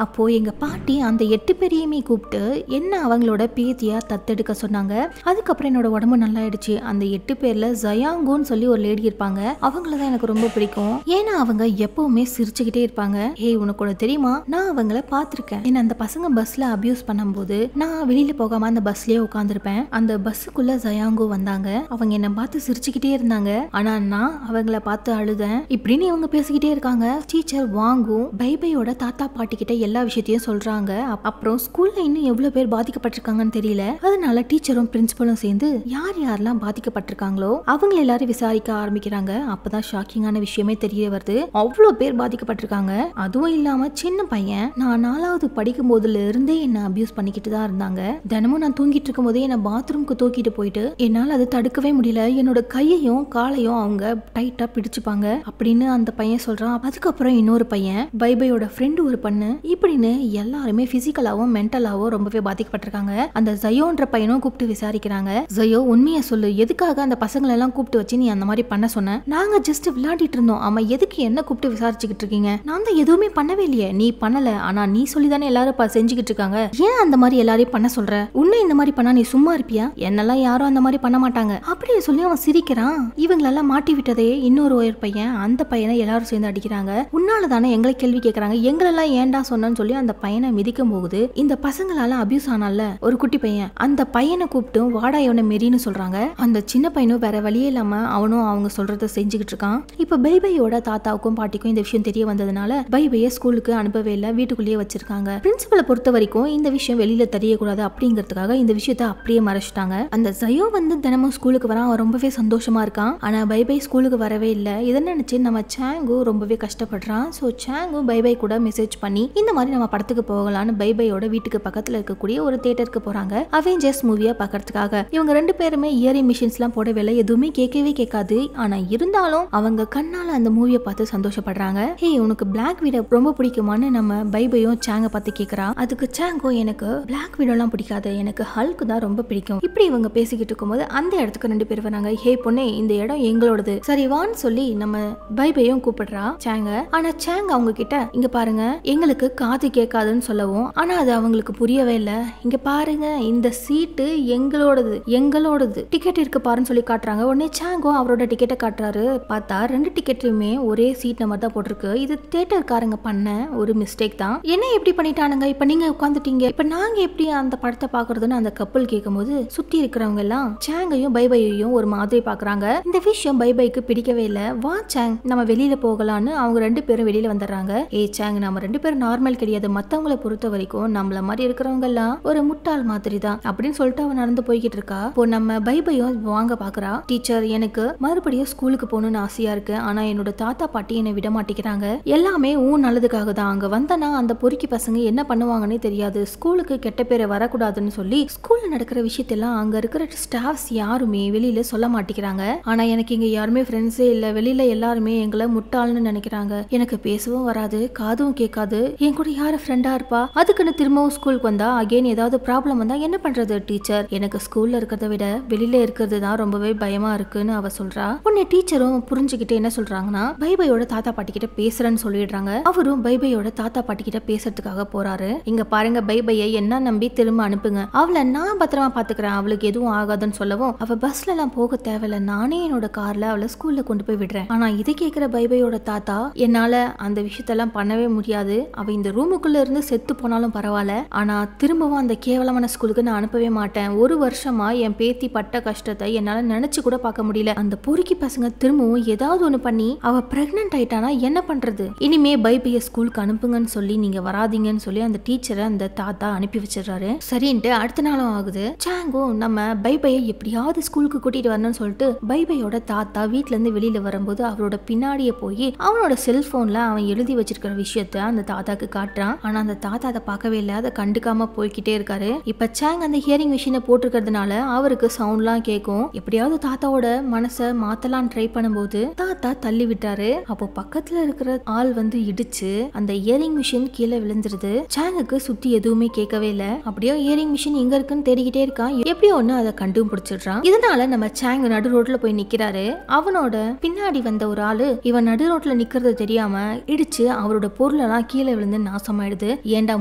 அப்போ எங்க பாட்டி அந்த 8 பேரையுமே கூப்பிட்டு என்ன அவங்களோட பேத்தியா தத்தெடுக்க சொன்னாங்க. அதுக்கப்புறம் என்னோட உடம்பு நல்லாயிடுச்சு. அந்த 8 பேர்ல ஜயாங்கோன்னு சொல்லி ஒரு லேடி இருப்பாங்க, அவங்களதான் எனக்கு ரொம்ப பிடிக்கும். ஏன்னா அவங்க எப்பவுமே சிரிச்சுக்கிட்டே இருப்பாங்க. ஏய் உனக்கு தெரியுமா, நான் அவங்கள பாத்திருக்கேன். என்ன அந்த பசங்க பஸ்ல அபியூஸ் பண்ணும்போது நான் வெளியில போகாம அந்த பஸ்லயே உட்காந்துருப்பேன். அந்த பஸ்ஸுக்குள்ள ஜயாங்கோ வந்தாங்க, அவங்க என்ன பார்த்து சிரிச்சுக்கிட்டே இருந்தாங்க, ஆனா நான் அவங்கள பார்த்து அழுதேன் இப்படின்னு இவங்க பேசிக்கிட்டே இருக்காங்க. டீச்சர் வாங்கும் பைபையோட தாத்தா பாட்டி கிட்ட எல்லா விஷயத்தையும் சொல்றாங்க. அப்புறம் ஸ்கூல்ல இன்னும் எவ்வளவு பேர் பாதிக்கப்பட்டிருக்காங்கன்னு தெரியல. அதனால டீச்சரும் பிரின்சிபலும் சேர்ந்து யார் யாரெல்லாம் பாதிக்கப்பட்டிருக்காங்களோ அவங்க எல்லாரும் விசாரிக்க ஆரம்பிக்கிறாங்க. அப்பதான் ஷாக்கிங்கான விஷயமே தெரிய வருது, அவ்வளவு பேர் பாதிக்கப்பட்டிருக்காங்க. அதுவும் இல்லாம சின்ன பையன் நான் 4வது படிக்கும் போதுல இருந்தே என்ன அபியூஸ் பண்ணிக்கிட்டு தான் இருந்தாங்க. தினமும் நான் தூங்கிட்டு இருக்கும் போதே என்ன பாத்ரூம்க்கு தூக்கிட்டு போயிட்டு என்னால அது தடுக்கவே முடியல, என்னோட கையையும் காலையும் அவங்க டைட்டா பிடிச்சுப்பாங்க அப்படின்னு அந்த பையன் சொல்றான். அதுக்கப்புறம் இன்னொரு பையன், பைபையோட ஃப்ரெண்டு ஒரு பண்ணு, இப்படின்னு எல்லாருமே பிசிக்கலாவும் மென்டலாவும் ரொம்பவே பாதிக்கப்பட்டிருக்காங்க. அந்த ஜயோன்ற பையனும் கூப்பிட்டு விசாரிக்கிறாங்க. ஜயோ உண்மையை சொல்லு, எதுக்காக அந்த பசங்களை எல்லாம் கூப்பிட்டு வச்சு நீ அந்த மாதிரி பண்ண சொன்ன? நாங்க ஜஸ்ட் விளையாடிட்டு இருந்தோம், ஆமா எதுக்கு என்ன கூப்பிட்டு விசாரிச்சுக்கிட்டு இருக்கீங்க? நான் தான் எதுவுமே பண்ணவே இல்லையே. நீ பண்ணல, ஆனா நீ சொல்லிதானே எல்லாரும் செஞ்சுக்கிட்டு இருக்காங்க, ஏன் அந்த மாதிரி எல்லாரையும் பண்ண சொல்ற? உன்னை இந்த மாதிரி பண்ணா நீ சும்மா இருப்பியா? என்னெல்லாம் யாரும் அந்த மாதிரி பண்ண மாட்டாங்க அப்படின்னு சொல்லி அவன் சிரிக்கிறான். இவங்களெல்லாம் மாட்டி விட்டதே இன்னொரு ஒரு பையன், அந்த பையனை எல்லாரும் சேர்ந்து அடிக்கிறாங்க. உன்னால தானே எங்களை கேள்வி கேட்கறாங்க, எங்களெல்லாம் ஏன்டா சொன்னு சொல்லி அந்த பையனை மிதிக்கும் போகுது. இந்த பசங்களால அபியூஸ் ஆனால ஒரு குட்டி பையன், அந்த பையனை கூப்பிட்டு வாடா இவனை மெரின்னு சொல்றாங்க. அந்த சின்ன பையனும் வேற வழியே இல்லாம அவனும் அவங்க சொல்றத செஞ்சுக்கிட்டு இருக்கான். இப்ப பைபையோட பைபையோட தாத்தாவுக்கும் பாட்டிக்கும் இந்த விஷயம் தெரிய வந்ததுனால பைபையை ஸ்கூலுக்கு அனுப்பவே இல்லை, வீட்டுக்குள்ளேயே வச்சிருக்காங்க. பிரின்சிபலை பொறுத்த வரைக்கும் இந்த விஷயம் வெளியில தெரியக்கூடாது அப்படிங்கிறதுக்காக இந்த விஷயத்த அப்படியே மறைச்சிட்டாங்க. அந்த ஜயோ வந்து தினமும் ஸ்கூலுக்கு வரான், அவன் ரொம்பவே சந்தோஷமா இருக்கான். ஆனா பைபை ஸ்கூலுக்கு வரவே இல்லை. இதை நினைச்சு நம்ம சாங்கு ரொம்பவே கஷ்டப்படுறான். ஸோ சாங்கு பைபை கூட மெசேஜ் பண்ணி இந்த மாதிரி நம்ம படத்துக்கு போகலான்னு பைபையோட வீட்டுக்கு பக்கத்துல இருக்கக்கூடிய ஒரு தியேட்டருக்கு போறாங்க அவெஞ்சர்ஸ் மூவியை பார்க்கறதுக்காக. இவங்க ரெண்டு பேருமே இயரிங் மிஷின்ஸ் எல்லாம் போடவே எதுவுமே கேட்கவே கேட்காது. ஆனா இருந்தாலும் அவங்க கண்ணால அந்த மூவியை பார்த்து சந்தோஷப்படுறாங்க. ஹே, உனக்கு பிளாக் வீடோ ரொம்ப பிடிக்குமான்னு நம்ம பைபையும் சாங்க பார்த்து கேட்கறா. அதுக்கு சாங்கோ எனக்கு பிளாக் வீடோலாம் பிடிக்காது, எனக்கு ஹல்க் தான் ரொம்ப பிடிக்கும். இப்படி இவங்க பேசிக்கிட்டு இருக்கும்போது அந்த இடத்துக்கு ரெண்டு பேர் வராங்க. ஹே பொண்ணே, இந்த இடம் எங்களோடது, சரி வான்னு சொல்லி நம்ம பைபையும் கூப்பிடுறா சாங்க. ஆனா சாங் அவங்க கிட்ட இங்க பாருங்க எங்களுக்கு காது கேட்காதுன்னு சொல்லவும், ஆனா அது அவங்களுக்கு புரியவே இல்லை. இங்க பாருங்க இந்த சீட்டு எங்களோடது டிக்கெட் இருக்கு பாருன்னு சொல்லி காட்டுறாங்க. உடனே சாங்கோ அவரோட டிக்கெட்டை காட்டுறாரு. பார்த்தா ரெண்டு டிக்கெட்லயுமே ஒரே சீட் நம்பர் தான் போட்டிருக்கு. இது தியேட்டர்காரங்க பண்ண ஒரு மிஸ்டேக் தான். என்ன எப்படி பண்ணிட்டானுங்க, இப்ப நீங்க உட்காந்துட்டீங்க, இப்ப நாங்க எப்படி அந்த படத்தை பாக்குறதுன்னு அந்த கப்பல் கேட்கும் போது சுத்தி இருக்கிறவங்க எல்லாம் சாங்கையும் பைபையையும் ஒரு மாதிரி பாக்குறாங்க. இந்த விஷயம் பைபைக்கு பிடிக்கவே இல்லை. வா சாங் நம்ம வெளியில போகலான்னு அவங்க ரெண்டு பேரும் வெளியில வந்துடுறாங்க. ஏ சாங், நம்ம ரெண்டு பேரும் நார்மல் கிடையாது, மத்தவங்களை பொறுத்த வரைக்கும் நம்மள மாதிரி இருக்கிறவங்க எல்லாம் ஒரு முட்டாள் மாதிரி தான் அப்படின்னு சொல்லிட்டு அவன் நடந்து போய்கிட்டு இருக்கா. இப்போ நம்ம பைபையும் வாங்க பாக்குறா. டீச்சர், எனக்கு மறுபடியும் ஸ்கூலுக்கு போகணும்னு ஆசையா இருக்கு, ஆனா என்னோட தாத்தா பாட்டி என்னை விட மாட்டேங்கிறாங்க. எல்லாமே நல்லதுக்காக தான். அங்க வந்தனா அந்த பொறுக்கி பசங்க என்ன பண்ணுவாங்கன்னே தெரியாது, ஸ்கூலுக்கு கெட்ட பேரை வரக்கூடாதுன்னு சொல்லி ஸ்கூல்ல நடக்கிற விஷயத்தெல்லாம் அங்க இருக்கிற ஸ்டாஃப்ஸ் யாருமே வெளியில சொல்ல மாட்டேங்கிறாங்க. ஆனா எனக்கு இங்க யாருமே ஃப்ரெண்ட்ஸே இல்ல, வெளியில எல்லாருமே எங்களை முட்டாள்னு நினைக்கிறாங்க, எனக்கு பேசவும் வராது, காதும் கேட்காது, என் கூட யாரு ஃப்ரெண்டா இருப்பா, அதுக்குன்னு திரும்பவும் ஸ்கூலுக்கு வந்தா அகைன் ஏதாவது ப்ராப்ளம் வந்தா என்ன பண்றது டீச்சர், எனக்கு ஸ்கூல்ல இருக்கிறத விட வெளியில இருக்கிறது தான் ரொம்பவே பயமா இருக்குன்னு அவ சொல்றா. உன்னை டீச்சரும் புரிஞ்சுக்கிட்டு என்ன சொல்றாங்கன்னா பைபையோட தாத்தா பாட்டி கிட்ட பேசுறேன்னு சொல்லிடுறாங்க. அவரும் பைபையோட தாத்தா பாட்டி கிட்ட பேசுறதுக்காக போறாரு. இங்க பாருங்க பைபையை என்ன நம்பி திரும்ப அனுப்புங்க, அவளை நான் பத்திரமா பாத்துக்கிறேன், அவளுக்கு எதுவும் ஆகாதுன்னு சொல்லவும், அவ பஸ்ல எல்லாம் போக தேவையில்ல, நானே என்னோட கார்ல அவளை ஸ்கூல்ல கொண்டு போய் விடுறேன். ஆனா இதை கேட்கிற பைபையோட தாத்தா, என்னால அந்த விஷயத்தெல்லாம் பண்ணவே முடியாது, அவ இந்த ரூமுக்குள்ள இருந்து செத்து போனாலும் பரவாயில்ல, ஆனா திரும்பவும் அந்த கேவலமான ஸ்கூலுக்கு நான் அனுப்பவே மாட்டேன். ஒரு வருஷமா என் பேத்தி பட்ட கஷ்டத்தை என்னால நினைச்சு கூட பார்க்க முடியல. அந்த பொறுக்கி பசங்க திரும்பவும் ஏதாவது ஒண்ணு பண்ணி அவ பிரெக்னன்ட் ஆயிட்டானா என்ன பண்றது, இனிமே பைபைய ஸ்கூலுக்கு அனுப்புங்கன்னு சொல்லி நீங்க வராதீங்கன்னு சொல்லி அந்த டீச்சரை அந்த தாத்தா அனுப்பி வச்சிடறாரு. சரின்ட்டு அடுத்த நாளும் ஆகுது. சாங்கோ நம்ம பைபையை எப்படியாவது ஸ்கூலுக்கு கூட்டிட்டு வரணும்னு சொல்லிட்டு பைபையோட தாத்தா வீட்ல இருந்து வெளியில வரும்போது அவரோட பின்னாடியே போய் அவனோட செல்போன்ல அவன் எழுதி வச்சிருக்கிற விஷயத்த அந்த தாத்தாக்கு காட்டுறான். ஆனா அந்த தாத்தா அதை பார்க்கவே இல்லை, அதை கண்டுக்காம போய்கிட்டே இருக்காரு. இப்ப சாங் அந்த ஹியரிங் மிஷினை போட்டிருக்கிறதுனால அவருக்கு சவுண்ட்லாம் கேட்கும். எப்படியாவது தாத்தாவோட மனசை மாத்தலாம் ட்ரை பண்ணும்போது தாத்தா தள்ளி விட்டாரு. அப்போ பக்கத்துல இருக்கிற ஆள் வந்து இடிச்சு அந்த இயரிங் மிஷின் கீழே விழுந்துருது. சாங்குக்கு சுத்தி எதுவுமே கேட்கவே இல்ல. அப்படியே இயரிங் மிஷின் எங்க இருக்குன்னு தேடிக்கிட்டே இருக்கான். எப்படியோ ஒண்ணு அதை கண்டுபிடிச்சிடுறான். இதனால நம்ம சாங் நடு ரோட்ல போய் நிக்கிறாரு. அவனோட பின்னாடி வந்த ஒரு ஆளு இவன் நடு ரோட்ல நிக்கிறது தெரியாம இடிச்சு அவரோட பொருள் எல்லாம் கீழே விழுந்து நாசமாயிடுது. ஏண்டா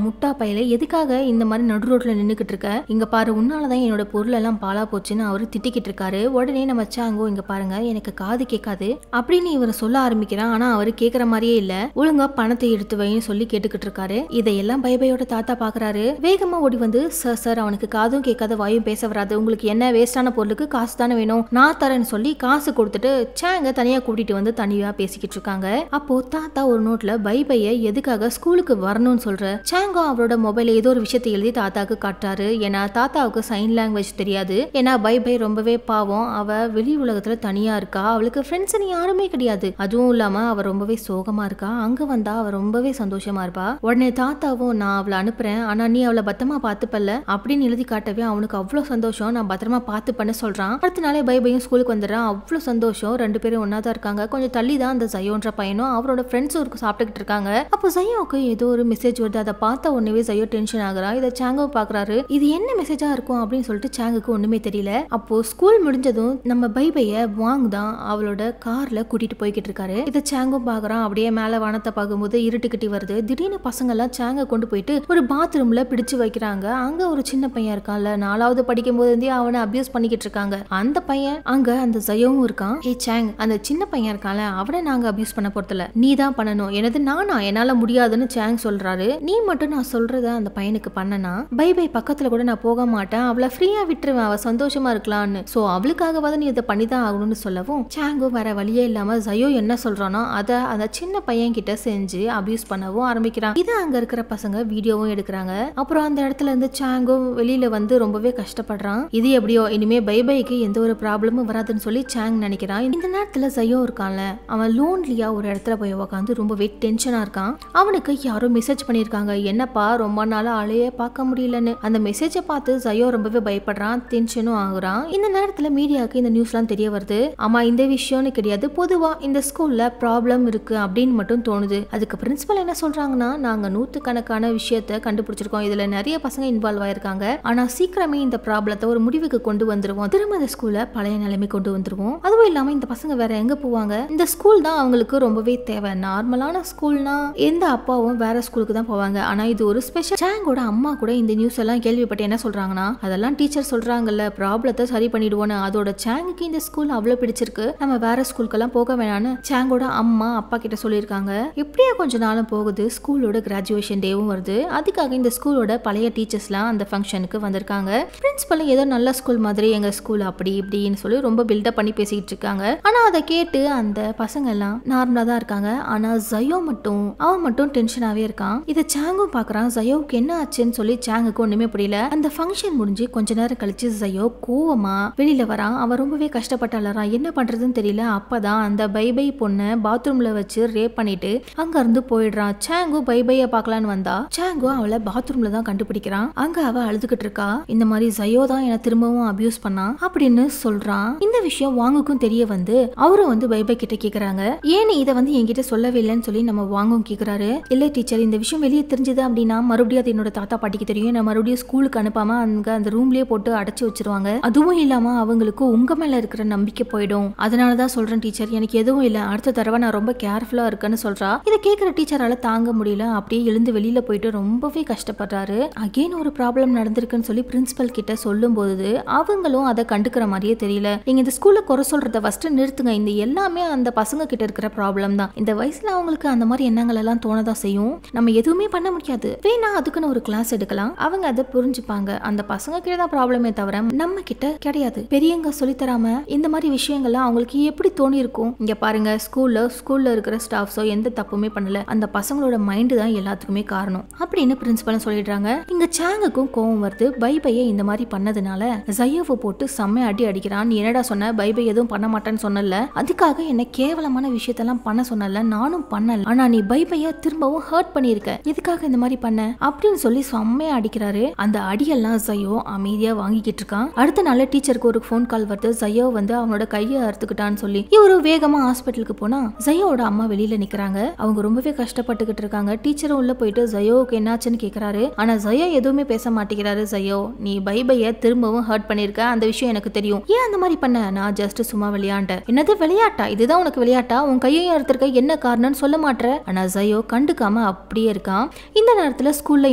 முட்டா பையில, எதுக்காக இந்த மாதிரி நடு ரோட்ல நின்னுக்கிட்டு இருக்க, இங்க பாரு உன்னாலதான் என்னோட பொருள் எல்லாம் பாலா போச்சுன்னு அவரு திட்டிக்கிட்டு இருக்காரு. உடனே நம்ம சாங்கோ இங்க பாருங்க எனக்கு காது கேட்காது அப்படின்னு இவர் சொல்ல ஆரம்பிக்கிறான். ஆனா அவரு கேக்குற மாதிரியே இல்ல, ஒழுங்கா பணத்தை எடுத்து வைன்னு சொல்லி கேட்டுக்கிட்டு இருக்காரு. இதையெல்லாம் பைபையோட தாத்தா பாக்குறாரு. வேகமா ஓடி வந்து சார் அவனுக்கு காதும் கேட்காத வாயும் பேச வராது, உங்களுக்கு என்ன வேஸ்டான பொருளுக்கு காசு தானே வேணும், நான் தரேன்னு சொல்லி காசு கொடுத்துட்டு சாங்க தனியா கூட்டிட்டு வந்து தனியா பேசிக்கிட்டு இருக்காங்க. அப்போ தாத்தா ஒரு நோட்ல பைபைய எதுக்காக ஸ்கூலுக்கு வரணும்னு சொல்ற சாங்கோ அவரோட மொபைல்ல ஏதோ ஒரு விஷயத்தை எழுதி தாத்தாக்கு காட்டுறாரு. ஏன்னா தாத்தாவுக்கு சைன் லாங்குவேஜ் தெரியாது. ஏன்னா பைபை ரொம்பவே பாவம், அவ வெளி உலகத்துல தனியா இருக்கா, அவளுக்கு ஃப்ரெண்ட்ஸ் யாருமே கிடையாது. அதுவும் இல்லாம அவ ரொம்பவே சோகமா இருக்கா. அங்க வந்தா அவ ரொம்பவே சந்தோஷமா இருப்பா. உடனே தாத்தாவும் நான் அவளை அனுப்புறேன், ஆனா நீ அவளை பத்திரமா பாத்துப்பல்ல அப்படின்னு எழுதி காட்டவே அவனுக்கு அவ்வளவு சந்தோஷம், நான் பத்திரமா பாத்துப்பேன்னு சொல்றான். அடுத்த நாளே பைபையும் ஸ்கூலுக்கு வந்துடுறான். அவ்வளவு சந்தோஷம், ரெண்டு பேரும் ஒன்னாதான் இருக்காங்க. கொஞ்சம் தள்ளி தான் அந்த ஜயோன்ற பையனும் அவரோட ஃப்ரெண்ட்ஸும் சாப்பிட்டுக்கிட்டு இருக்காங்க. அப்போ ஜயோக்கு ஏதோ ஒரு மெசேஜ் வருது. அதை பார்த்த உடனே ஜயோ டென்ஷன் ஆகுறா. இதை சாங்கோ பாக்குறாரு. இது என்ன மெசேஜா இருக்கும் அப்படின்னு சொல்லிட்டு சாங்குக்கு ஒண்ணுமே தெரியல. அப்போ ஸ்கூல் முடிஞ்சதும் நம்ம பைபைய வாங் தான் அவளோட கார்ல கூட்டிட்டு போய்கிட்டு இருக்காரு. இதை சாங்கும் பாக்குறான். அப்படியே மேல வானத்தை பார்க்கும்போது இருட்டுக்கிட்டி வருது. திடீர்னு பசங்க எல்லாம் சாங்க கொண்டு போயிட்டு ஒரு பாத்ரூம்ல பிடிச்சு வைக்கிறாங்க. அங்க ஒரு சின்ன பையன் இருக்கான்ல, 4வது படிக்கும் போது இருந்தே அவனை அபியூஸ் பண்ணிக்கிட்டு இருக்காங்க. அந்த பையன் அங்க அந்த ஜயோவும் இருக்கான். ஏ சாங், அந்த சின்ன பையன் இருக்கான்ல அவனை நாங்க அபியூஸ் பண்ண போறதில்ல, நீ தான் பண்ணணும். எனது நானா, என்னால முடியாதுன்னு சாங் சொல்றாரு. நீ மட்டும் நான் சொல்றத அந்த பையனுக்கு பண்ணனா பைபை பக்கத்துல கூட நான் போக மாட்டேன், அவளை ஃப்ரீயா விட்டுருவேன், சந்தோஷமா இருக்கலாம்னு. சோ அவளுக்காகவாது நீ இதை பண்ணிதான் ஆகணும்னு சொல்லவும் சாங்கோ வேற வழியே இல்லாம ஜயோ என்ன சொல்றானோ அதை அந்த சின்ன பையன் கிட்ட செஞ்சு அபியூஸ் பண்ணவும் ஆரம்பிக்கிறான். இது அங்க இருக்கிற பசங்க வீடியோவும் எடுக்கிறாங்க. அப்புறம் அந்த இடத்துல இருந்து சாங்கும் வெளியில வந்து ரொம்பவே கஷ்டப்படுறான். இது எப்படியோ இனிமே பைபைக்கு எந்த ஒரு ப்ராப்ளமும் வராதுன்னு சொல்லி சாங் நினைக்கிறான். இந்த நேரத்துல ஜயோ இருக்கான்ல, அவன் லோன்லியா ஒரு இடத்துல போய் உட்காந்து ரொம்பவே டென்ஷனா இருக்கான். அவனுக்கு யாரோ மெசேஜ் பண்ணிருக்காங்க, என்னப்பா ரொம்ப நாளா ஆளையே பார்க்க முடியலன்னு. அந்த மெசேஜை பார்த்து ஜயோ ரொம்பவே பயப்படுறான், டென்ஷனும் ஆகுறான். இந்த நேரத்துல மீடியாவுக்கு இந்த நியூஸ்லாம் தெரிய வருது. ஆமா, இந்த விஷயம்னு கிடையாது, பொதுவா இந்த ஸ்கூல்ல ப்ராப்ளம் இருக்கு அப்படின்னு மட்டும் தோணுது. அதுக்கு பிரின்சிபல் என்ன சொல்றாங்கன்னா, நாங்க நூற்றுக்கணக்கான விஷயத்த கண்டுபிடிச்சிருக்கோம், இதுல நிறைய பசங்க இன்வால்வ் ஆயிருக்காங்க, ஆனா சீக்கிரமே இந்த ப்ராப்ளத்தை ஒரு முடிவுக்கு கொண்டு வந்துருவோம், திரும்ப இந்த ஸ்கூல்ல பழைய நிலைமை கொண்டு வந்துருவோம். அதுவும் இல்லாம இந்த பசங்க வேற எங்க போவாங்க, இந்த ஸ்கூல் தான் அவங்களுக்கு ரொம்பவே தேவை. நார்மலான ஸ்கூல்னா எந்த அப்பாவும் வேற ஸ்கூலுக்கு தான் போவாங்க, ஆனா இது ஒரு ஸ்பெஷல். சாங்கோட அம்மா கூட இந்த நியூஸ் எல்லாம் கேள்விப்பட்டு என்ன சொல்றாங்கன்னா, அதெல்லாம் டீச்சர் சொல்றாங்கல்ல ப்ராப்ளத்தை சரி பண்ணிடுவோன்னு, அதோட சாங்குக்கு இந்த ஸ்கூல் அவ்வளவு பிடிச்சிருக்கு, நம்ம வேற ஸ்கூலுக்கெல்லாம் போக வேணான்னு சாங்கோட அம்மா அப்பா கிட்ட சொல்லியிருக்காங்க. இப்படியே கொஞ்ச நாளும் போகுது. ஸ்கூலோட கிராஜுவேஷன் டேவும் வருது. அதுக்காக இந்த ஸ்கூலோட பழைய டீச்சர்ஸ்லாம் அந்த ஃபங்க்ஷனுக்கு வந்திருக்காங்க. பிரின்சிபல் ஏதோ நல்ல ஸ்கூல் மாதிரி எங்க ஸ்கூல் அப்படி இப்படின்னு சொல்லி ரொம்ப பில்டப் பண்ணி பேசிக்கிட்டு இருக்காங்க. ஆனா அதை கேட்டு அந்த பசங்க எல்லாம் நார்மலா தான் இருக்காங்க. ஆனா ஜயோ மட்டும் அவன் மட்டும் டென்ஷனாவே இருக்கான். இதை சாங்கும் பாக்குறான். ஜயோவுக்கு என்ன ஆச்சுன்னு சொல்லி சாங்குக்கு ஒண்ணுமே புரியல. அந்த ஃபங்க்ஷன் முடிஞ்சு கொஞ்ச நேரம் கழிச்சு ஜயோ கோவமா வெளியில வரான். அவன் ரொம்பவே கஷ்டப்பட்டாளறான், என்ன பண்றதுன்னு தெரியல. அப்பதான் அந்த பைபை பொண்ணை பாத்ரூம்ல வச்சு ரேப் பண்ணிட்டு அங்க இருந்து போயிடுறான். சாங்கு பைபைய பாக்கலான்னு வந்தா சாங்கு அவளை பாத்ரூம்ல தான் கண்டுபிடிக்கிறான். அங்க அவ அழுதுகிட்டு இருக்கா. இந்த மாதிரி ஜயோ தான் என்ன திரும்பவும் அபியூஸ் பண்ணான் அப்படின்னு சொல்றான். இந்த விஷயம் வாங்குக்கும் தெரிய வந்து அவரும் வந்து பைபை கிட்ட கேக்குறாங்க, ஏன் இதை வந்து என்கிட்ட சொல்லவே இல்லைன்னு சொல்லி நம்ம வாங்கும் கேக்குறாரு. இல்ல டீச்சர், இந்த விஷயம் வெளியே தெரிஞ்சது அப்படின்னா மறுபடியும் அது என்னோட தாத்தா பாட்டிக்கு தெரியும், நான் மறுபடியும் ஸ்கூலுக்கு அனுப்பாம அங்க அந்த ரூம்லயே போட்டு அடைச்சு வச்சிருவாங்க, அதுவும் இல்லாம அவங்களுக்கு உங்க மேல இருக்கிற நம்பிக்கை போயிடும், அதனாலதான் சொல்றேன் டீச்சர், எனக்கு எதுவும் இல்ல, அடுத்த தடவை நான் ரொம்ப கேர்ஃபுல்லா இருக்கேன்னு சொல்றா. இதை கேட்கிற டீச்சரால தாங்க முடியல. அப்படியே எழுந்து வெளியில போயிட்டு ரொம்பவே கஷ்டப்படுறாரு. அகைன் ஒரு ப்ராப்ளம் நடந்திருக்குன்னு சொல்லி பிரின்சிபல் கிட்ட சொல்லும் போது அவங்களும் அதை கண்டுக்கிற மாதிரியே தெரியல. நீங்க இந்த ஸ்கூல்ல குறை சொல்றத ஃபர்ஸ்ட் நிறுத்துங்க, இந்த எல்லாமே அந்த பசங்க கிட்ட இருக்கிற ப்ராப்ளம் தான், இந்த வயசுல அவங்களுக்கு அந்த மாதிரி எண்ணங்கள் எல்லாம் தோணதான் செய்யும், நம்ம எதுவுமே பண்ண முடியாது, வேணா அதுக்குன்னு ஒரு கிளாஸ் எடுக்கலாம், அவங்க அதை புரிஞ்சுப்பாங்க, அந்த பசங்க கிட்ட தான் ப்ராப்ளமே தவிர நம்ம கிட்ட கிடையாது, பெரியவங்க சொல்லி தராம இந்த மாதிரி விஷயங்கள்லாம் அவங்களுக்கு எப்படி தோணி இருக்கும். இங்க பாருங்க, ஸ்கூல்ல இருக்கிற ஸ்டாஃப்ஸோ எந்த தப்புமே பண்ணல, அந்த பசங்களோட மைண்ட் தான் எல்லாத்துக்குமே காரணம் அப்படின்னு பிரின்சிபல் சொல்லிடுறாங்க. இங்க சாங்குக்கும் கோவம் வருது. பைபையை இந்த மாதிரி பண்ணதுனால ஜயோவை போட்டு செம்ம அடி அடிக்கிறான். நீ என்னடா சொன்ன, பைபை எதுவும் பண்ண மாட்டேன்னு சொன்னல, அதுக்காக என்ன கேவலமான விஷயத்தெல்லாம் பண்ண சொன்னல, நானும் பண்ணல, ஆனா நீ பைபைய திரும்பவும் ஹர்ட் பண்ணிருக்க, எதுக்காக இந்த மாதிரி பண்ண அப்படின்னு சொல்லி செம்மையா அடிக்கிறாரு. அந்த அடியெல்லாம் ஜயோ அமைதியா வாங்கிக்கிட்டு இருக்கான். அடுத்த நாள் டீச்சருக்கு ஒரு போன் கால் வருது. ஜயோ வந்து அவனோட கையை அறுத்துக்கிட்டான்னு சொல்லி இவரு வேகமா ஹாஸ்பிட்டலுக்கு போனா ஜயோட அம்மா வெளியில நிக்கிறாங்க. அவங்க ரொம்பவே கஷ்டப்பட்டுக்கிட்டு இருக்காங்க. டீச்சரும் உள்ள போயிட்டு ஜயோவுக்கு என்னாச்சுன்னு கேக்குறாரு. ஆனா ஜயோ எதுவுமே பேச மாட்டேங்கிறாரு. ஜயோ, நீ பைபைய திரும்பவும் ஹர்ட் பண்ணிருக்க, அந்த விஷயம் எனக்கு தெரியும், ஏன் அந்த மாதிரி பண்ண, நான் ஜஸ்ட் சும்மா விளையாண்டேன். என்னது விளையாட்டா, இதுதான் உனக்கு விளையாட்டா, உன் கையையும் அறுத்திருக்க, என்ன காரணம்னு சொல்ல மாட்டேற. ஆனா ஜயோ கண்டுக்காம அப்படியே இருக்கான். இந்த நேரத்துல ஸ்கூல்ல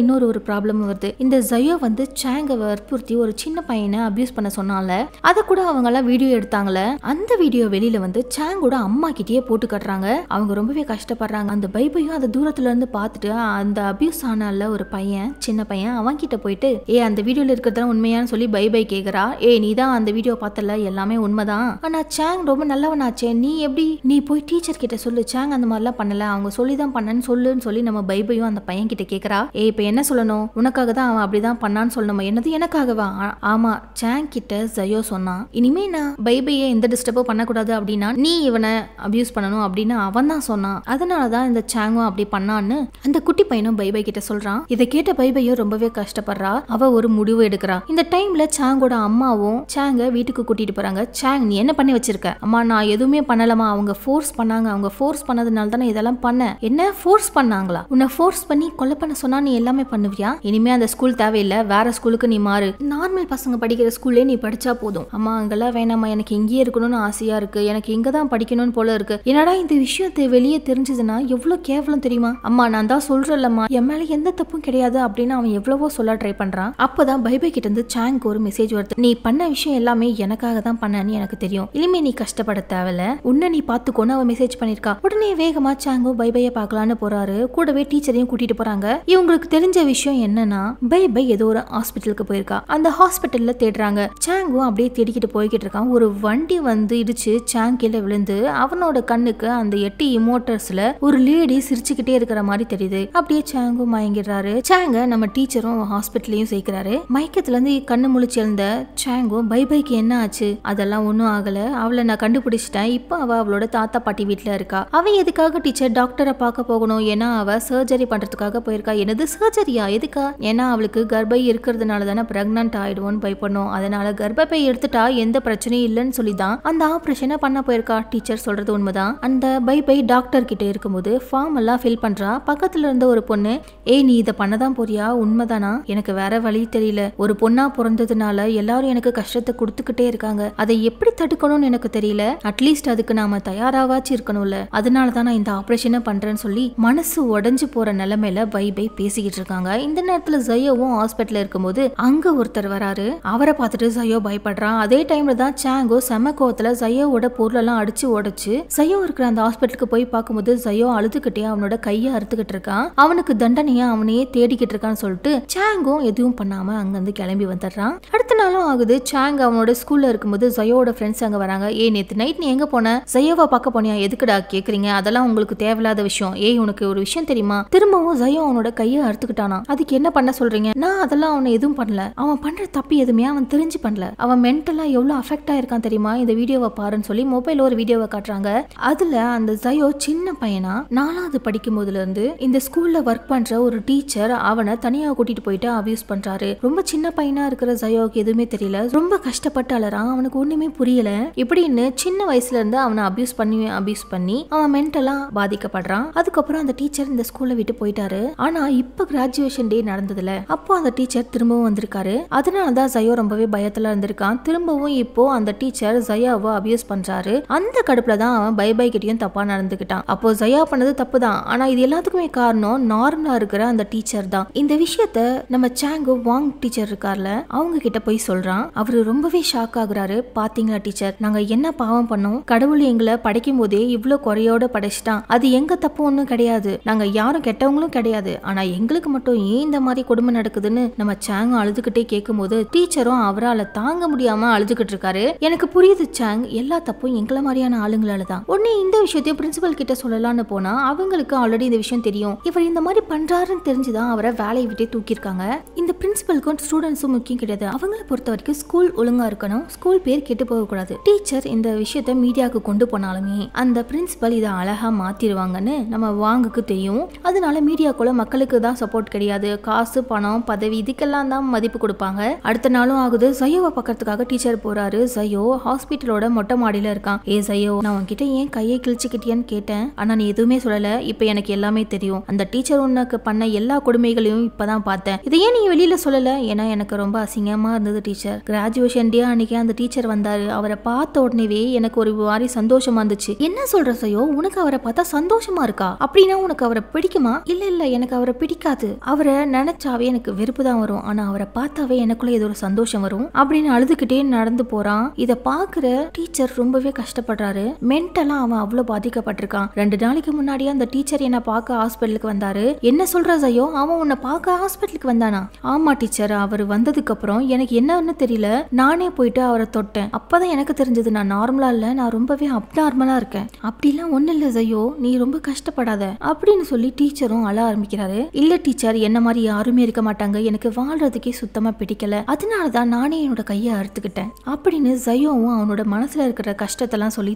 இன்னொரு ப்ராப்ளம் வருது. இந்த ஜயோ வந்து சாங்க வற்புறுத்தி ஒரு சின்ன பையனை அபியூஸ் பண்ண சொன்னால அதை கூட அவங்க எல்லாம் வீடியோ எடுத்தாங்களே, அந்த வீடியோ வெளியில வந்து சாங்கோட அம்மா கிட்டயே போட்டு கட்டுறாங்க. அவங்க ரொம்பவே கஷ்டப்படுறாங்க. அந்த பைபையும் அந்த தூரத்துல இருந்து பார்த்துட்டு அந்த அபியூஸ் ஆனால ஒரு பையன், சின்ன பையன், அவன் கிட்ட போயிட்டு அந்த வீடியோல இருக்கிறதெல்லாம் உண்மையான்னு சொல்லி பைபை கேக்குறா. நீ தான் அந்த வீடியோ பார்த்தல, எல்லாமே உண்மைதான், ஆனா சாங் ரொம்ப நல்லவனாச்சே, நீ எப்படி, நீ போய் டீச்சர் கிட்ட சொல்லு, சாங் அந்த மாதிரிலாம் பண்ணல, அவங்க சொல்லிதான் பண்ணன்னு சொல்லுன்னு சொல்லி நம்ம பைபையும் அந்த பையன் கிட்ட கேக்குறா. இப்ப என்ன சொல்லணும், உனக்காக தான் அவன் அப்படிதான் பண்ணான்னு சொல்லணும். என்னது எனக்காகவா? ஆமா, சாங் கிட்ட ஜயோ சொன்னான், இனிமே நான் பைபையை எந்த டிஸ்டர்பும் பண்ணக்கூடாது அப்படின்னா நீ இவனை அபியூஸ் பண்ணணும் அப்படின்னு அவன் தான் சொன்னான், அதனாலதான் இந்த சாங்கும் அப்படி பண்ணான்னு அந்த குட்டி பையனும் பைபை கிட்ட சொல்றான். இதை கேட்ட பைபையும் ரொம்பவே கஷ்டப்படுறா. அவ ஒரு முடிவு எடுக்கிறா. இந்த டைம்ல சாங்கோட அம்மாவும் சாங்க வீட்டுக்கு கூட்டிட்டு போறாங்க. சாங், நீ என்ன பண்ணி வச்சிருக்க? அம்மா, நான் எதுவுமே பண்ணலமா, அவங்க ஃபோர்ஸ் பண்ணாங்க, அவங்க ஃபோர்ஸ் பண்ணதுனால தானே இதெல்லாம் பண்ண. என்ன ஃபோர்ஸ் பண்ணாங்களா? உன்னை ஃபோர்ஸ் பண்ணி கொலை பண்ண சொன்னா நீ எல்லாமே பண்ணுவியா? இனிமே அந்த ஸ்கூல் தேவையில்லை, வேற ஸ்கூலுக்கு நீ மாறு, நார்மல் பசங்க படிக்கிற ஸ்கூல்லே நீ படிச்சா போதும். அம்மா, அங்கெல்லாம் வேணாமா, எனக்கு இங்கேயே இருக்கணும்னு ஆசையா இருக்கு, எனக்கு இங்க தான் படிக்கணும்னு போல இருக்கு. என்னடா இந்த விஷயத்தை வெளியே தெரிஞ்சதுன்னா எவ்வளவு கேவலம் தெரியுமா? அம்மா, நான் தான் சொல்றேன்லம்மா, என் மேல எந்த தப்பும் கிடையாது அப்படின்னு அவன் எவ்வளவோ சொல்ல ட்ரை பண்றான். அப்பதான் பைபை கிட்ட இருந்து சாங்க்கு ஒரு மெசேஜ் வருது. நீ பண்ண விஷயம் எல்லாமே எனக்காக தான் பண்ணன்னு எனக்கு தெரியும், இனிமே நீ கஷ்டப்பட தேவையில்ல, உன்னை நீ பாத்துக்கோன்னு அவன் மெசேஜ் பண்ணிருக்கா. உடனே வேகமா சாங்கோ பைபைய பாக்கலான்னு போறாரு. கூடவே டீச்சரையும் கூட்டிட்டு போறாங்க. இவங்களுக்கு தெரிஞ்ச விஷயம் என்னன்னா, பைபை ஏதோ ஒரு ஹாஸ்பிட்டலுக்கு போயிருக்கா. அந்த ஹாஸ்பிட்டல்ல தேடுறாங்க. சாங்கோ அப்படியே தேடிக்கிட்டு போய்கிட்டு இருக்கான். ஒரு வண்டி வந்து இடிச்சு சாங் கீழே விழுந்து அவனோட அவனோட கண்ணுக்கு அந்த 8 இமோட்டர்ஸ்ல ஒரு லேடி சிரிச்சுக்கிட்டே இருக்கிற மாதிரி தெரியுது. அப்படியே சாங்கும் மயங்கிடுறாரு. சாங்க நம்ம டீச்சரும் ஹாஸ்பிட்டலையும் சேர்க்கிறாரு. மயக்கத்துல இருந்து கண்ணு முழிச்சு எழுந்த சாங்கும் பை பைக்கு என்ன ஆச்சு, அதெல்லாம் ஒன்னும் ஆகல, அவளை நான் கண்டுபிடிச்சிட்டேன், இப்ப அவ அவளோட தாத்தா பாட்டி வீட்டுல இருக்கா. அவ எதுக்காக டீச்சர் டாக்டரை பார்க்க போகணும், ஏன்னா அவ சர்ஜரி பண்றதுக்காக போயிருக்கா. என்னது சர்ஜரியா, எதுக்கா? ஏன்னா அவளுக்கு கர்ப்பை இருக்கிறதுனால தானே பிரெக்னன்ட் ஆயிடுவோன்னு பயப்படணும், அதனால கர்ப்பப்பை எடுத்துட்டா எந்த பிரச்சனையும் இல்லைன்னு சொல்லிதான் அந்த ஆபரேஷனை பண்ண போயிருக்கா. டீச்சர் சொல்றது உண்மைதான். அந்த பை டாக்டர் கிட்ட இருக்கும்போது ஃபார்ம் எல்லாம் ஃபில் பண்றா. பக்கத்துல இருந்த ஒரு பொண்ணு, ஏய் நீ இதை பண்ணதான் போறியா, உண்மைதானா? எனக்கு வேற வழி தெரியல, ஒரு பொண்ணா பிறந்ததுனால எல்லாரும் எனக்கு கஷ்டத்தை கொடுத்துக்கிட்டே இருக்காங்க, அதை எப்படி தடுக்கணும்னு எனக்கு தெரியல, அட்லீஸ்ட் அதுக்கு நாம தயாராவாச்சு இருக்கணும்ல, அதனாலதான் நான் இந்த ஆபரேஷனை பண்றேன்னு சொல்லி மனசு உடைஞ்சு போற நிலைமையில பை பேசிக்கிட்டு இருக்காங்க. இந்த நேரத்துல ஜயோவும் ஹாஸ்பிட்டல்ல இருக்கும்போது அங்க ஒருத்தர் வராரு. அவரை பார்த்துட்டு ஜயோ பயப்படுறான். அதே டைம்ல தான் சாங்கோ செம கோவத்துல ஜயோவோட பொருளெல்லாம் அடிச்சு உடைச்சு ஜயோ இருக்கிற அந்த ஹாஸ்பிட்டலுக்கு போய் பார்க்கும்போது ஜயோ அழுதுகிட்டே அவனோட கையை அறுத்துக்கிட்டு இருக்கான். அவனுக்கு தண்டனையா அவனையே தேடிக்கிட்டு இருக்கான்னு சொல்லிட்டு சாங்கோ எதுவும் பண்ணாம அங்கிருந்து கிளம்பி வந்துடுறான். அடுத்த நாளும் ஆகுது. சாங் அவனோட ஸ்கூல்ல இருக்கும்போது ஜயோட ஃப்ரெண்ட்ஸ் அங்க வராங்க. ஏய் நேத்து நைட் நீ எங்க போன, ஜயோவா பார்க்க போனியா, எதுக்குடா கேக்குறீங்க, அதெல்லாம் உங்களுக்கு தேவையில்லாத விஷயம். ஏய் உனக்கு ஒரு விஷயம் தெரியுமா, திரும்பவும் ஜயோ அவனோட கையை அறுத்துக்கிட்டானா, அதுக்கு என்ன பண்ண சொல்றீங்க? நான் அதெல்லாம் அவனை எதுவும் பண்ணல, அவன் பண்ற தப்பு எதுவுமே அவன் தெரிஞ்சு பண்ணல, அவன் மென்டலா எவ்வளவு அஃபெக்ட் ஆயிருக்கான் தெரியுமா, இந்த வீடியோவை பாருன்னு சொல்லி மொபைல் ஒரு வீடியோவை காட்டுறாங்க. அதுல அந்த ஜயோ சின்ன பையனா 4வது படிக்கும் போதுல இருந்து இந்த ஸ்கூல்ல ஒர்க் பண்ற ஒரு டீச்சர் அவனை தனியா கூட்டிட்டு போயிட்டு அபியூஸ் பண்றாரு. ரொம்ப சின்ன பையனா இருக்கிற ஜயோக்கு எதுவுமே தெரியல, ரொம்ப கஷ்டப்பட்டு அலறான், அவனுக்கு ஒண்ணுமே புரியல. இப்படின்னு சின்ன வயசுல இருந்து அவனை அபியூஸ் பண்ணி அவன் மென்டலா பாதிக்கப்படுறான். அதுக்கப்புறம் அந்த டீச்சர் இந்த ஸ்கூல்ல விட்டு போயிட்டாரு. ஆனா இப்ப கிராஜுவேஷன் டே நடந்ததுல அப்போ அந்த டீச்சர் திரும்பவும் வந்திருக்காரு. அதனாலதான் ஜயோ ரொம்பவே பயத்துல இருந்திருக்கான். திரும்பவும் இப்போ அந்த டீச்சர் ஜயாவை அபியூஸ் பண்றாரு. அந்த கடுப்புல தான் அவன் பை கிட்டயும் தப்பா நடந்துக்கிட்டான். அப்போ ஜயா பண்ணது தப்பு தான், ஆனா இது எல்லாத்துக்குமே காரணம் நார்மலா இருக்கிற அந்த டீச்சர் தான். இந்த விஷயத்த நம்ம சாங்கோ வாங் டீச்சர் இருக்கார்ல அவங்க கிட்ட போய் சொல்றான். அவரு ரொம்பவே ஷாக் ஆகுறாரு. பாத்தீங்களா டீச்சர், நாங்க என்ன பாவம் பண்ணோம், கடவுள் எங்களை படைக்கும் போதே இவ்வளவு குறையோட படைச்சிட்டான், அது எங்க தப்பு ஒண்ணும் கிடையாது, நாங்க யாரும் கெட்டவங்களும் கிடையாது, ஆனா எங்களுக்கு மட்டும் ஏன் இந்த மாதிரி கொடுமை நடக்குதுன்னு நம்ம சாங் அழுதுகிட்டே கேட்கும் போது டீச்சரும் அவரால் தாங்க முடியாம அழுதுகிட்டு இருக்காரு. எனக்கு புரியுது சாங், எல்லா தப்பும் எங்களை மாதிரியான ஆளுங்களால தான். உடனே இந்த விஷயத்தையும் பிரின்சிபல் கிட்ட சொல்லலாம்னு போனா அவங்களுக்கு ஆல்ரெடி இந்த விஷயம் தெரியும், இவர் இந்த மாதிரி பண்றாருன்னு தெரிஞ்சுதான் அவரை வேலையை விட்டே தூக்கிருக்காங்க. இந்த பிரின்சிபலுக்கும் ஸ்டூடெண்ட்ஸும் முக்கியம் கிடையாது, அவங்களை பொறுத்த வரைக்கும் ஸ்கூல் ஒழுங்கா இருக்கணும், ஸ்கூல் பேர் கெட்டு போக கூடாது. டீச்சர் இந்த விஷயத்த மீடியாவுக்கு கொண்டு போனாலுமே அந்த பிரின்சிபல் இதை அழகா மாத்திருவாங்கன்னு நம்ம வாங்குக்கு தெரியும். அதனால மீடியாக்குள்ள மக்களுக்கு தான் சப்போர்ட் கிடையாது, காசு பணம் பதவி இதுக்கெல்லாம் தான் மதிப்பு கொடுப்பாங்க. அடுத்த நாளும் ஆகுது. ஜயோவை பக்கத்துக்காக டீச்சர் போறாரு. ஜயோ ஹாஸ்பிட்டலோட மொட்டை மாடியில இருக்கான். ஏ ஜயோ, நான் உன்கிட்ட ஏன் கையை கிழிச்சுக்கிட்டியான்னு கேட்டேன், ஆனா நீ எதுவுமே சொல்லல, இப்ப எனக்கு எல்லாமே தெரியும், அந்த டீச்சர் உனக்கு பண்ண எல்லா கொடுமைகளையும் இப்பதான் பார்த்தேன், இதை ஏன் நீ வெளியில சொல்லல, ஏன்னா எனக்கு ரொம்ப அசிங்கமா இருந்தது டீச்சர். கிராஜுவேஷன் டே அன்னைக்கு அந்த டீச்சர் வந்தாரு, அவரை பார்த்த உடனே எனக்கு ஒரு மாதிரி சந்தோஷமா இருந்துச்சு. என்ன சொல்ற ஜயோ, உனக்கு அவரை பார்த்தா சந்தோஷமா இருக்கா, அப்படின்னா உனக்கு அவரை பிடிக்குமா? இல்ல எனக்கு அவரை பிடிக்காது, அவரை நினைச்சாவே எனக்கு வெறுப்பு தான் வரும், ஆனா அவரை பார்த்தாவே எனக்குள்ள ஏதோ ஒரு சந்தோஷம் வரும் அப்படின்னு அழுதுகிட்டே நடந்து போறான். இத பாக்குற டீச்சர் ரொம்பவே கஷ்டப்படுறாரு. மென்டலா அவன் அவ்வளவு பாதிக்கப்பட்டிருக்கான். 2 நாளைக்கு முன்னாடியே அந்த டீச்சர் என்ன பார்க்க ஹாஸ்பிட்டலுக்கு வந்தாரு. என்ன சொல்ற ஜயோ, அவன் உன்னை பார்க்க ஹாஸ்பிட்டலுக்கு வந்தானா? ஆமா டீச்சர், அவர் வந்ததுக்கு அப்புறம் எனக்கு என்னன்னு தெரியல, நானே போயிட்டு அவரை தொட்டேன், அப்பதான் எனக்கு தெரிஞ்சது நான் நார்மலா இல்ல, நான் ரொம்பவே அப்நார்மலா இருக்கேன். அப்படிலாம் ஒண்ணு இல்ல ஜயோ, நீ ரொம்ப கஷ்டப்படாத அப்படின்னு சொல்லி டீச்சரும் அழ ஆரம்பிக்கிறாரு. இல்ல டீச்சர், என்ன மாதிரி யாருமே இருக்க மாட்டாங்க, எனக்கு வாழ்றதுக்கே சுத்தமா பிடிக்கல, அதனாலதான் நானே என்னோட கையை அறுத்துக்கிட்டேன் அப்படின்னு ஜயோவும் அவனோட மனசுல இருக்கிற கஷ்டத்தெல்லாம் சொல்லி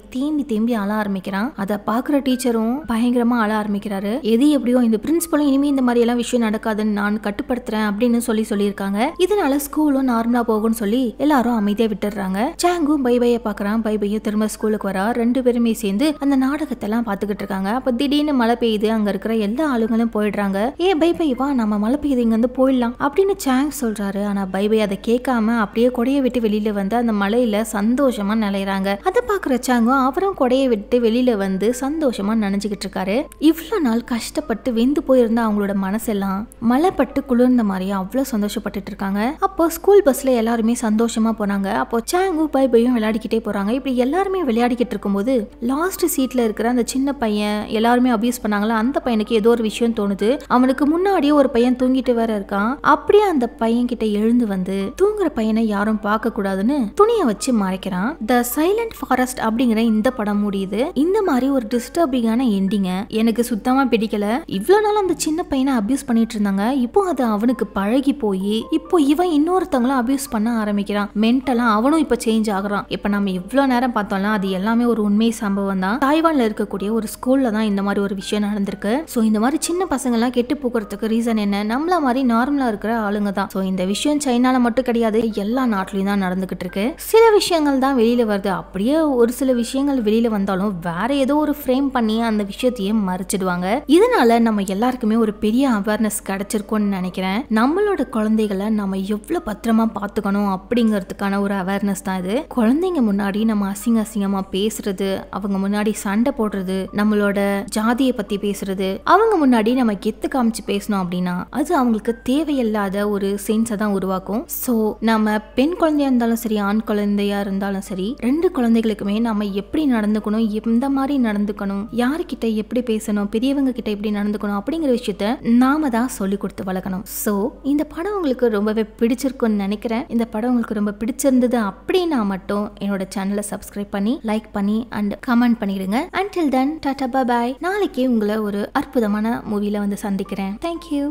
தேம்பி அழ ஆரம்பிக்கிறான். அதை பாக்குற டீச்சரும் பயங்கரமா அழ ஆரம்பிக்கிறாரு. எது எப்படியோ இந்த பிரின்சிபலும் இனிமே இந்த மாதிரி எல்லாம் விஷயம் நடக்காதுன்னு நான் கட்டுப்படுத்துறேன் அப்படின்னு சொல்லியிருக்காங்க. இதனால ஸ்கூலும் நார்மலா போகும்னு சொல்லி எல்லாரும் அமைதியா விட்டுறாங்க. சாங்கும் பைய பாக்குறான். பையும் திரும்ப ஸ்கூலுக்கு வரா. 2 பேருமே சேர்ந்து அந்த நாடகத்தை எல்லாம் பாத்துக்கிட்டு இருக்காங்க. அப்ப திடீர்னு மழை பெய்யுது. அங்க இருக்கிற எல்லா ஆளுங்களும் போயிடுறாங்க. ஏ பை வா, நம்ம மழை பெய்யுது, இங்க வந்து போயிடலாம் அப்படின்னு சாங் சொல்றாரு. ஆனா பை அதை கேட்காம அப்படியே கொடையை விட்டு வெளியில வந்து அந்த மலையில சந்தோஷமா நிலையறாங்க. அதை பாக்குற சாங்கும் அவரும் கொடையை விட்டு வெளியில வந்து சந்தோஷமா நினைச்சுக்கிட்டு இருக்காரு. இவ்வளவு நாள் கஷ்டப்பட்டு வெந்து போயிருந்த அவங்களோட மனசெல்லாம் மழை பட்டு குளிர்ந்த மாதிரியா அவ்வளவு சந்தோஷப்பட்டுட்டு இருக்காங்க. அப்போ ஸ்கூல் பஸ்ல எல்லாருமே சந்தோஷமா போனாங்க. அப்போ சாங்கும் பையும் விளையாடிக்கிட்டே போறாங்க. இப்படி எல்லாருமே விளையாடிக்கிட்டு இருக்கும்போது லாஸ்ட் சீட்ல இருக்கிற அந்த சின்ன பையன் எல்லாருமே அபியூஸ் பண்ணாங்களா, அந்த பையனுக்கு ஏதோ ஒரு விஷயம் தோணுது. அவனுக்கு முன்னாடியே ஒரு பையன் தூங்கிட்டு வேற இருக்கான். அப்படியே அந்த பையன் கிட்ட எழுந்து வந்து தூங்குற பையனை யாரும் பார்க்க கூடாதுன்னு துணியை வச்சு மறைக்கிறான். த சைலண்ட் ஃபாரஸ்ட் அப்படிங்கிற இந்த படம் படம் முடியுது. இந்த மாதிரி ஒரு டிஸ்டர்பிங்கான எண்டிங்க எனக்கு சுத்தமா பிடிக்கல. இவ்வளவு நாள் அந்த சின்ன பையனை அபியூஸ் பண்ணிட்டு இருந்தாங்க, இப்போ அது அவனுக்கு பழகி போய் இப்போ இவன் இன்னொருத்தவங்களும் அபியூஸ் பண்ண ஆரம்பிக்கிறான். மென்டலா அவனும் இப்ப சேஞ்ச் ஆகுறான். இப்ப நம்ம இவ்வளவு நேரம் பார்த்தோம்னா அது எல்லாமே ஒரு உண்மை சம்பவம் தான். தாய்வான்ல இருக்கக்கூடிய ஒரு ஸ்கூல்ல தான் இந்த மாதிரி ஒரு விஷயம் நடந்திருக்கு. சோ இந்த மாதிரி சின்ன பசங்க எல்லாம் கெட்டு போகிறதுக்கு ரீசன் என்ன? நம்மள மாதிரி நார்மலா இருக்கிற ஆளுங்க தான். சோ இந்த விஷயம் சைனால மட்டும் கிடையாது, எல்லா நாட்டிலயும் தான் நடந்துகிட்டு இருக்கு. சில விஷயங்கள் தான் வெளியில வருது, அப்படியே ஒரு சில விஷயங்கள் வெளியில வந்தாலும் வேற ஏதோ ஒரு ஃப்ரேம் பண்ணி அந்த விஷயத்தையே மறைச்சிடுவாங்க. இதனால நம்ம எல்லாருக்குமே ஒரு பெரிய அவேர்னஸ் கிடைச்சிருக்கும்னு நினைக்கிறேன். நம்மளோட குழந்தைகளை நம்ம எவ்வளவு பத்திரமா பாத்துக்கணும் அப்படிங்கிறதுக்கான ஒரு அவேர்னஸ் தான் இது. குழந்தைங்க முன்னாடி நம்ம அசிங்கமா பேசுறது, அவங்க முன்னாடி சண்டை போடுறது, நம்மளோட ஜாதியை பத்தி பேசுறது, அவங்க முன்னாடி நம்ம கெத்து காமிச்சு பேசணும் அப்படின்னா அது அவங்களுக்கு தேவையில்லாத ஒரு சென்ஸை தான் உருவாக்கும். சோ நம்ம பெண் குழந்தையா இருந்தாலும் சரி, ஆண் குழந்தையா இருந்தாலும் சரி, ரெண்டு குழந்தைகளுக்குமே நம்ம எப்படி நடந்துக்கணும், எந்த மாதிரி நடந்துக்கணும், யாருக்கிட்ட எப்படி பேசணும், பெரியவங்க கிட்ட எப்படி நடந்துக்கணும் அப்படிங்கிற விஷயத்த நாம தான் சொல்லி கொடுத்து வளர்க்கணும். சோ இந்த படம் உங்களுக்கு ரொம்பவே பிடிச்சிருக்கும்னு நினைக்கிறேன். இந்த படம் உங்களுக்கு ரொம்ப பிடிச்சிருந்தது அப்படின்னா மட்டும் என்னோட சேனலை சப்ஸ்கிரைப் பண்ணி லைக் பண்ணி அண்ட் கமெண்ட் பண்ணிடுங்க. until then tata bye. நாளைக்கே உங்களை ஒரு அற்புதமான மூவில வந்து சந்திக்கிறேன். தேங்க்யூ.